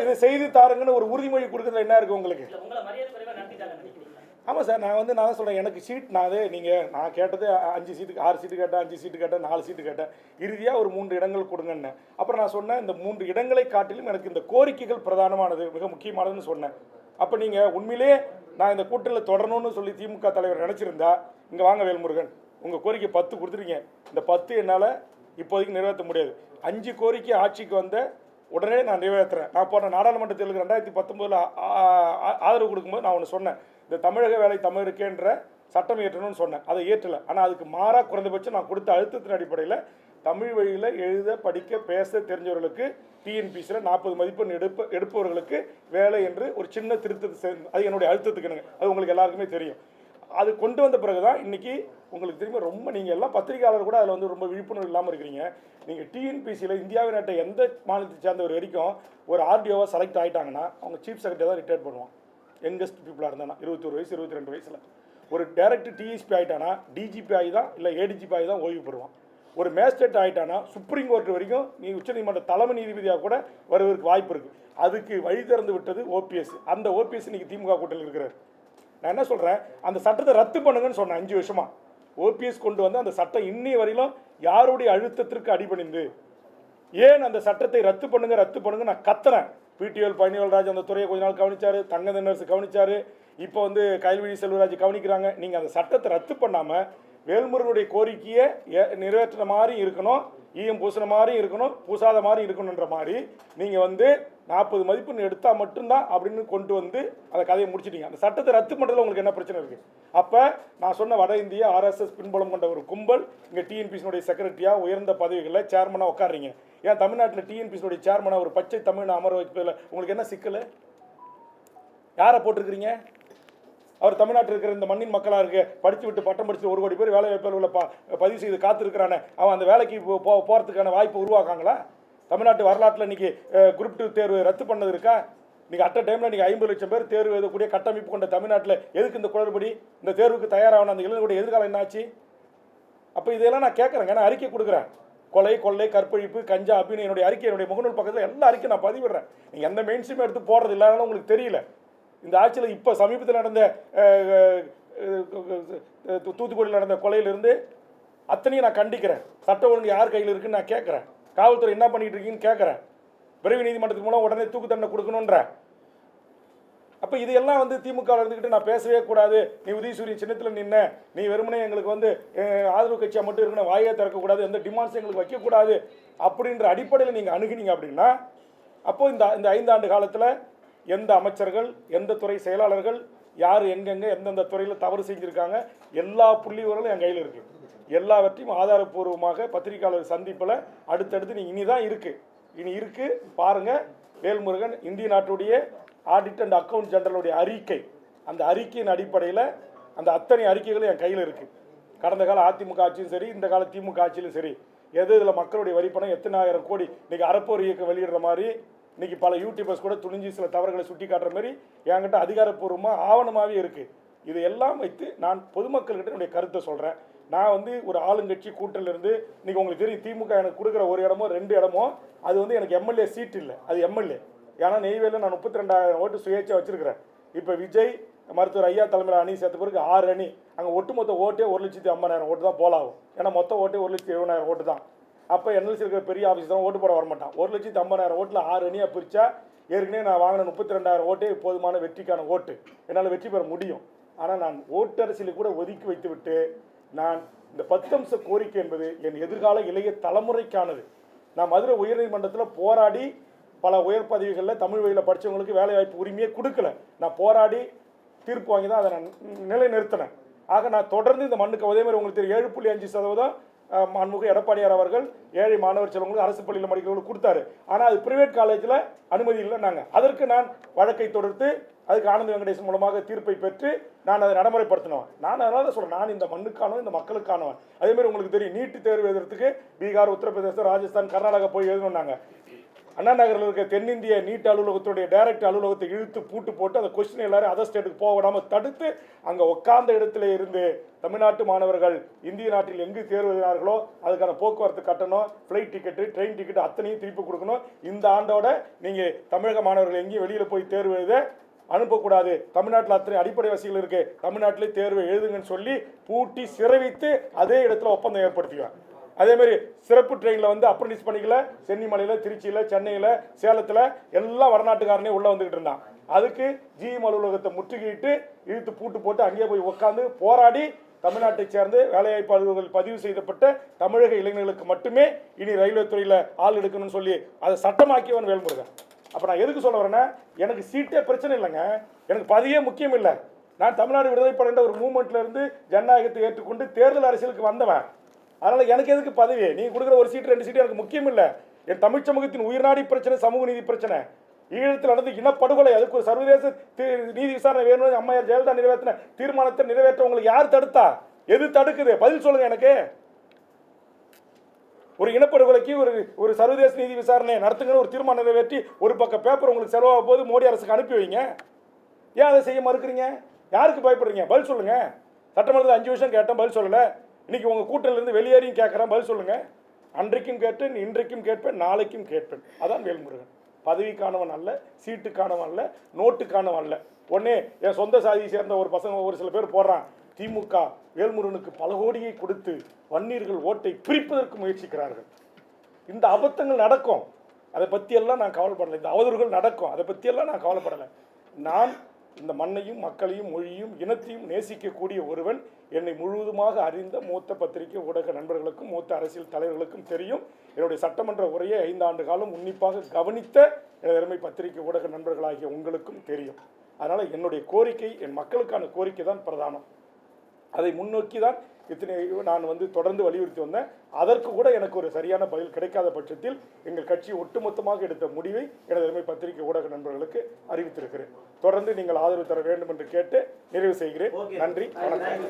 இது செய்து தாருங்கன்னு ஒரு உறுதிமொழி கொடுக்கறதுல என்ன இருக்கு உங்களுக்கு? உங்களை மரியாதை குறைவா நடத்திட்டாங்க நினைக்கிறீங்களா? ஆமாம் சார், நான் தான் சொல்கிறேன், எனக்கு சீட் நான் கேட்டது 5 சீட்டுக்கு 6 சீட்டு கேட்டேன், 5 சீட்டு கேட்டேன், 4 சீட்டு கேட்டேன், இறுதியாக ஒரு 3 இடங்கள் கொடுங்கன்னு. அப்புறம் நான் சொன்னேன், இந்த 3 இடங்களை காட்டிலும் எனக்கு இந்த கோரிக்கைகள் பிரதானமானது, மிக முக்கியமானதுன்னு சொன்னேன். அப்போ நீங்கள் உண்மையிலே நான் இந்த கூட்டத்தில் தொடரணும்னு சொல்லி திமுக தலைவர் நினச்சிருந்தா, இங்கே வாங்க வேல்முருகன், உங்கள் கோரிக்கை 10 கொடுத்துருங்க. இந்த 10 என்னால் இப்போதைக்கு நிறைவேற்ற முடியாது. 5 கோரிக்கை ஆட்சிக்கு வந்த உடனே நான் நிறைவேற்றுறேன். நான் போன நாடாளுமன்ற தேர்தலுக்கு 2019 ஆதரவு கொடுக்கும்போது நான் ஒன்று சொன்னேன், இந்த தமிழக வேலை தமிழருக்கேன்ற சட்டம் இயற்றணும்னு சொன்னேன். அதை ஏற்றலை. ஆனால் அதுக்கு மாறாக குறைந்தபட்சம் நான் கொடுத்த அழுத்தத்தின் அடிப்படையில் தமிழ் வழியில் எழுத படிக்க பேச தெரிஞ்சவர்களுக்கு டிஎன்பிசியில் 40 மதிப்பெண் எடுப்பவர்களுக்கு வேலை என்று ஒரு சின்ன திருத்தத்தை அது என்னுடைய அழுத்தத்துக்குனுங்க. அது உங்களுக்கு எல்லாருக்குமே தெரியும். அது கொண்டு வந்த பிறகு தான் இன்றைக்கி உங்களுக்கு திரும்ப ரொம்ப நீங்கள் எல்லாம் பத்திரிகையாளர் கூட அதில் ரொம்ப விழிப்புணர்வு இல்லாமல் இருக்கிறீங்க. நீங்கள் டிஎன்பிசியில் இந்தியாவின் நாட்டை எந்த மாநிலத்தை சேர்ந்தவர் வரைக்கும் ஒரு ஆர்டிஓவாக செலக்ட் ஆகிட்டாங்கன்னா அவங்க சீஃப் செக்ரட்டரி தான் ரிட்டையர் பண்ணுவான். யங்கஸ்ட் பீப்புளாக இருந்தானா 21 வயசு 22 வயசில் ஒரு டைரக்ட் டிஎஸ்பி ஆகிட்டானா டிஜிபி ஆகி தான் இல்லை ஏடிஜிபி ஆகி தான் ஓய்வு பெறுவான். ஒரு மேஜிஸ்ட்ரேட் ஆகிட்டானா சுப்ரீம் கோர்ட் வரைக்கும் நீ உச்சநீதிமன்ற தலைமை நீதிபதியாக கூட வருவதற்கு வாய்ப்பு இருக்குது. அதுக்கு வழி திறந்து விட்டது ஓபிஎஸ். அந்த ஓபிஎஸ் இன்றைக்கி திமுக கூட்டத்தில் இருக்கிறார். நான் என்ன சொல்கிறேன், அந்த சட்டத்தை ரத்து பண்ணுங்கன்னு சொன்னேன் 5 வருஷமாக. ஓபிஎஸ் கொண்டு வந்து அந்த சட்டம் இன்னைய வரையிலும் யாருடைய அழுத்தத்திற்கு அடிபணிந்து ஏன் அந்த சட்டத்தை ரத்து பண்ணுங்க நான் கத்துறேன். பிடிஎல் பழனிவேல்ராஜ் அந்த துறையை கொஞ்ச நாள் கவனிச்சாரு, தங்கதனரசு கவனிச்சாரு, இப்போ கைல்வழி செல்வராஜ் கவனிக்கிறாங்க. நீங்கள் அந்த சட்டத்தை ரத்து பண்ணாமல் வேல்முருகனுடைய கோரிக்கையை நிறைவேற்றின மாதிரி இருக்கணும், ஈயம் பூசின மாதிரி இருக்கணும், பூசாத மாதிரி இருக்கணுன்ற மாதிரி நீங்கள் 40 மதிப்பெண் எடுத்தால் மட்டும்தான் அப்படின்னு கொண்டு வந்து அந்த கதையை முடிச்சிட்டீங்க. அந்த சட்டத்தை ரத்து பண்ணுறதுல உங்களுக்கு என்ன பிரச்சனை இருக்குது? அப்போ நான் சொன்ன வட இந்திய ஆர்எஸ்எஸ் பின்புலம் கொண்ட ஒரு கும்பல் இங்கே டிஎன்பிசினுடைய செக்ரட்டரியாக உயர்ந்த பதவிகளில் சேர்மனாக உட்காடுறீங்க. ஏன் தமிழ்நாட்டில் டிஎன்பிசினுடைய சேர்மனாக ஒரு பச்சை தமிழ் அமர வைப்பதில் உங்களுக்கு என்ன சிக்கல்? யாரை போட்டிருக்கிறீங்க? அவர் தமிழ்நாட்டில் இருக்கிற இந்த மண்ணின் மக்களாக இருக்க படித்து விட்டு பட்டம் படித்து 1 கோடி பேர் வேலை வாய்ப்புகள் பதிவு செய்து காத்திருக்கிறானே, அவன் அந்த வேலைக்கு போகிறதுக்கான வாய்ப்பு உருவாக்காங்களா? தமிழ்நாட்டு வரலாற்றில் இன்றைக்கி குரூப் 2 தேர்வு ரத்து பண்ணது இருக்கா? இன்றைக்கி அட் அ டைமில் இன்றைக்கி 50 லட்சம் பேர் தேர்வு எழுதக்கூடிய கட்டமைப்பு கொண்ட தமிழ்நாட்டில் எதுக்கு இந்த குளறுபடி? இந்த தேர்வுக்கு தயாரான அந்த இளைஞர்களுடைய எதிர்காலம் என்னாச்சு? அப்போ இதெல்லாம் நான் கேட்குறேங்க. நான் அறிக்கை கொடுக்குறேன். கொள்ளை, கற்பழிப்பு, கஞ்சா அப்படின்னு என்னுடைய அறிக்கை, என்னுடைய முகநூல் பக்கத்தில் எல்லா அறிக்கை நான் பதிவிடுறேன். நீங்கள் எந்த மெயின் ஸ்ட்ரீம் எடுத்து போடுறது இல்லாதனால உங்களுக்கு தெரியல. இந்த ஆட்சியில் இப்போ சமீபத்தில் நடந்த தூத்துக்குடியில் நடந்த கொலையிலிருந்து அத்தனையும் நான் கண்டிக்கிறேன். சட்ட ஒழுங்கு யார் கையில் இருக்குன்னு நான் கேட்குறேன். காவல்துறை என்ன பண்ணிட்டு இருக்கீங்கன்னு கேட்குறேன். விரைவு நீதிமன்றத்துக்கு மூலம் உடனே தூக்கு தண்டனை கொடுக்கணுன்ற. அப்போ இதையெல்லாம் திமுக இருந்துக்கிட்டு நான் பேசவே கூடாது, நீ உதயசூரியன் சின்னத்தில் நின்ன, நீ வெறுமனே எங்களுக்கு ஆதரவு கட்சியாக மட்டும் இருக்கணும், வாயை திறக்கக்கூடாது, எந்த டிமாண்ட்ஸும் எங்களுக்கு வைக்கக்கூடாது அப்படின்ற அடிப்படையில் நீங்கள் அணுகினீங்க அப்படின்னா, அப்போது இந்த 5 ஆண்டு காலத்தில் எந்த அமைச்சர்கள், எந்த துறை செயலாளர்கள், யார் எங்கெங்கே எந்தெந்த துறையில் தவறு செஞ்சுருக்காங்க, எல்லா புள்ளிவர்களும் என் கையில் இருக்குது. எல்லாவற்றையும் ஆதாரப்பூர்வமாக பத்திரிகையாளர் சந்திப்பில் அடுத்தடுத்து நீங்கள் இனி இருக்குது பாருங்கள். வேல்முருகன் இந்திய நாட்டுடைய ஆடிட் அண்ட் அக்கவுண்ட் ஜெனரலுடைய அறிக்கை, அந்த அறிக்கையின் அடிப்படையில் அந்த அத்தனை அறிக்கைகளும் என் கையில் இருக்குது. கடந்த கால அதிமுக ஆட்சியும் சரி, இந்த கால திமுக ஆட்சியிலும் சரி, இதில் மக்களுடைய வரிப்பணம் எத்தனை ஆயிரம் கோடி இன்றைக்கி அறப்போர் இயக்கம் வெளியிடுற மாதிரி இன்றைக்கி பல யூடியூபர்ஸ் கூட துணிஞ்சு சில தவறுகளை சுட்டி காட்டுற மாதிரி என்கிட்ட அதிகாரப்பூர்வமாக ஆவணமாகவே இருக்குது. இதையெல்லாம் வைத்து நான் பொதுமக்கள்கிட்ட என்னுடைய கருத்தை சொல்கிறேன். நான் ஒரு ஆளுங்கட்சி கூட்டணிலிருந்து இன்றைக்கி உங்களுக்கு தெரியும், திமுக எனக்கு கொடுக்குற 1 இடமோ 2 இடமோ அது எனக்கு எம்எல்ஏ சீட் இல்லை, அது எம்எல்ஏ. ஏன்னா நெய்வேலியில் நான் 32,000 ஓட்டு சுயேட்சை வச்சுருக்கிறேன். இப்போ விஜய் மருத்துவர் ஐயா தலைமையில் அணி சேர்த்த பிறகு 6 அணி, அங்கே ஒட்டுமொத்த ஓட்டே 1,50,000 ஓட்டு தான் போலாகும். ஏன்னா மொத்த ஓட்டே 1,70,000 ஓட்டு தான். அப்போ என்எல்சி இருக்கிற பெரிய ஆஃபீஸ் தான் ஓட்டு போட வரமாட்டான். 1,50,000 ஓட்டில் 6 அணியாக பிரித்தா ஏற்கனவே நான் வாங்கின 32,000 ஓட்டே போதுமான வெற்றிக்கான ஓட்டு, என்னால் வெற்றி பெற முடியும். ஆனால் நான் ஓட்டு அரசியலை கூட ஒதுக்கி வைத்து விட்டு நான் இந்த 10 அம்ச கோரிக்கை என்பது என் எதிர்கால இளைய தலைமுறைக்கானது. நான் மதுரை உயர்நீதிமன்றத்தில் போராடி பல உயர் பதவிகளில் தமிழ் வழியில் படித்தவங்களுக்கு வேலைவாய்ப்பு உரிமையே கொடுக்கல. நான் போராடி தீர்ப்பு வாங்கி தான் அதை நான் நிலைநிறுத்தினேன். ஆக நான் தொடர்ந்து இந்த மண்ணுக்கு அதே மாதிரி உங்களுக்கு தெரியும் 7.5% மாண்புமிகு எடப்பாடியார் அவர்கள் ஏழை மாணவர் செல்வங்களுக்கு அரசு பள்ளியில் படிக்கிறவங்களுக்கு கொடுத்தாரு. ஆனால் அது பிரைவேட் காலேஜில் அனுமதி இல்லை. நாங்கள் அதற்கு நான் வழக்கை தொடுத்து அதுக்கு ஆனந்த வெங்கடேசன் மூலமாக தீர்ப்பை பெற்று நான் அதை நடைமுறைப்படுத்தினவன். நான் அதனால தான் சொல்கிறேன், நான் இந்த மண்ணுக்கானவன், இந்த மக்களுக்கானவன். அதேமாதிரி உங்களுக்கு தெரியும், நீட்டு தேர்வு எழுதுறதுக்கு பீகார், உத்தரப்பிரதேசம், ராஜஸ்தான், கர்நாடகா போய் எழுதணுன்னாங்க. அண்ணா நகரில் இருக்க தென்னிந்திய நீட் அலுவலகத்துடைய டைரக்ட் அலுவலகத்தை இழுத்து பூட்டு போட்டு அந்த கொஸ்டின் எல்லாரும் அதர் ஸ்டேட்டுக்கு போக விடாமல் தடுத்து அங்கே உட்கார்ந்த இடத்துல இருந்து தமிழ்நாட்டு மாணவர்கள் இந்திய நாட்டில் எங்கு தேர்வு எழுதினார்களோ அதுக்கான போக்குவரத்து கட்டணம், ஃப்ளைட் டிக்கெட்டு, ட்ரெயின் டிக்கெட்டு அத்தனையும் திருப்பி கொடுக்கணும். இந்த ஆண்டோட நீங்கள் தமிழக மாணவர்கள் எங்கேயும் வெளியில் போய் தேர்வு எழுத அனுப்பக்கூடாது, தமிழ்நாட்டில் அத்தனை அடிப்படை வசதிகள் இருக்கு, தமிழ்நாட்டிலே தேர்வை எழுதுங்கன்னு சொல்லி பூட்டி சிறை வைத்து அதே இடத்துல ஒப்பந்தம் ஏற்படுத்திக்குவேன். அதேமாதிரி சிறப்பு ட்ரெயினில் வந்து அப்ரண்டிஸ் பண்ணிக்கல சென்னிமலையில், திருச்சியில், சென்னையில், சேலத்தில் எல்லாம் வடநாட்டுக்காரனே உள்ளே வந்துக்கிட்டு இருந்தான். அதுக்கு ஜிஎம் அலுவலகத்தை முற்றுகையிட்டு இழுத்து பூட்டு போட்டு அங்கேயே போய் உட்காந்து போராடி தமிழ்நாட்டை சேர்ந்து வேலைவாய்ப்பு அலுவலர்கள் பதிவு செய்யப்பட்ட தமிழக இளைஞர்களுக்கு மட்டுமே இனி ரயில்வே துறையில் ஆள் எடுக்கணும்னு சொல்லி அதை சட்டமாக்கியவன் வேல்முருகன். அப்போ நான் எதுக்கு சொல்ல வரேன்னா, எனக்கு சீட்டே பிரச்சனை இல்லைங்க, எனக்கு பதவியே முக்கியம் இல்லை. நான் தமிழ்நாடு விடுதலைப்படைன்ற ஒரு மூவ்மெண்ட்ல இருந்து ஜனநாயகத்தை ஏற்றுக்கொண்டு தேர்தல் அரசியலுக்கு வந்தவன். அதனால் எனக்கு எதுக்கு பதவி? நீங்கள் கொடுக்குற ஒரு சீட்டு 2 சீட்டு எனக்கு முக்கியம் இல்லை. என் தமிழ் சமூகத்தின் உயிர்நாடி பிரச்சனை சமூக நீதி பிரச்சனை. ஈழத்தில் நடந்து இனப்படுகொலை, அதுக்கு ஒரு சர்வதேச நீதி விசாரணை வேணும்னு அம்மையார் ஜெயலலிதா நிறைவேற்றின தீர்மானத்தை நிறைவேற்ற உங்களுக்கு யார் தடுத்தா? எது தடுக்குது? பதில் சொல்லுங்க எனக்கு. ஒரு இனப்படுகொலைக்கு ஒரு சர்வதேச நீதி விசாரணை நடத்துங்கன்னு ஒரு தீர்மானம் நிறைவேற்றி ஒரு பக்கம் பேப்பர் உங்களுக்கு செலவாக போது மோடி அரசுக்கு அனுப்பி வைங்க. ஏன் அதை செய்ய மறுக்கிறீங்க? யாருக்கு பயப்படுறீங்க? பதில் சொல்லுங்க. சட்டமன்றத்தில் 5 வருஷம் கேட்டேன், பதில் சொல்லலை. இன்னைக்கு உங்கள் கூட்டணியிலிருந்து வெளியேறியும் கேட்குறேன், பதில் சொல்லுங்க. அன்றைக்கும் கேட்டேன், இன்றைக்கும் கேட்பேன், நாளைக்கும் கேட்பேன். அதான் வேல்முருகன். பதவிக்கானவன் அல்ல, சீட்டுக்கானவன் அல்ல, நோட்டுக்கானவன் அல்ல. உடனே என் சொந்த சாதியை சேர்ந்த ஒரு பசங்க ஒரு சில பேர் போடுறான், திமுக வேல்முருகனுக்கு பல கோடியை கொடுத்து வன்னியர்கள் ஓட்டை பிரிப்பதற்கு முயற்சிக்கிறார்கள். இந்த அபத்தங்கள் நடக்கும், அதை பற்றியெல்லாம் நான் கவலைப்படலை. இந்த அவதூறுகள் நடக்கும், அதை பற்றியெல்லாம் நான் கவலைப்படலை. நான் இந்த மண்ணையும் மக்களையும் மொழியும் இனத்தையும் நேசிக்கக்கூடிய ஒருவன். என்னை முழுவதுமாக அறிந்த மூத்த பத்திரிகை ஊடக நண்பர்களுக்கும் மூத்த அரசியல் தலைவர்களுக்கும் தெரியும். என்னுடைய சட்டமன்ற உரையை 5 ஆண்டு காலம் உன்னிப்பாக கவனித்த எனது பத்திரிகை ஊடக நண்பர்களாகிய உங்களுக்கும் தெரியும். அதனால் என்னுடைய கோரிக்கை, என் மக்களுக்கான கோரிக்கை தான் பிரதானம். அதை முன்னோக்கி தான் நான் வந்து தொடர்ந்து வலியுறுத்தி வந்தேன். அதற்கு கூட எனக்கு ஒரு சரியான பதில் கிடைக்காத பட்சத்தில் எங்கள் கட்சி ஒட்டுமொத்தமாக எடுத்த முடிவை எனது பத்திரிகை ஊடக நண்பர்களுக்கு அறிவித்திருக்கிறேன். தொடர்ந்து நீங்கள் ஆதரவு தர வேண்டும் என்று கேட்டு நிறைவு செய்கிறேன். நன்றி, வணக்கம்.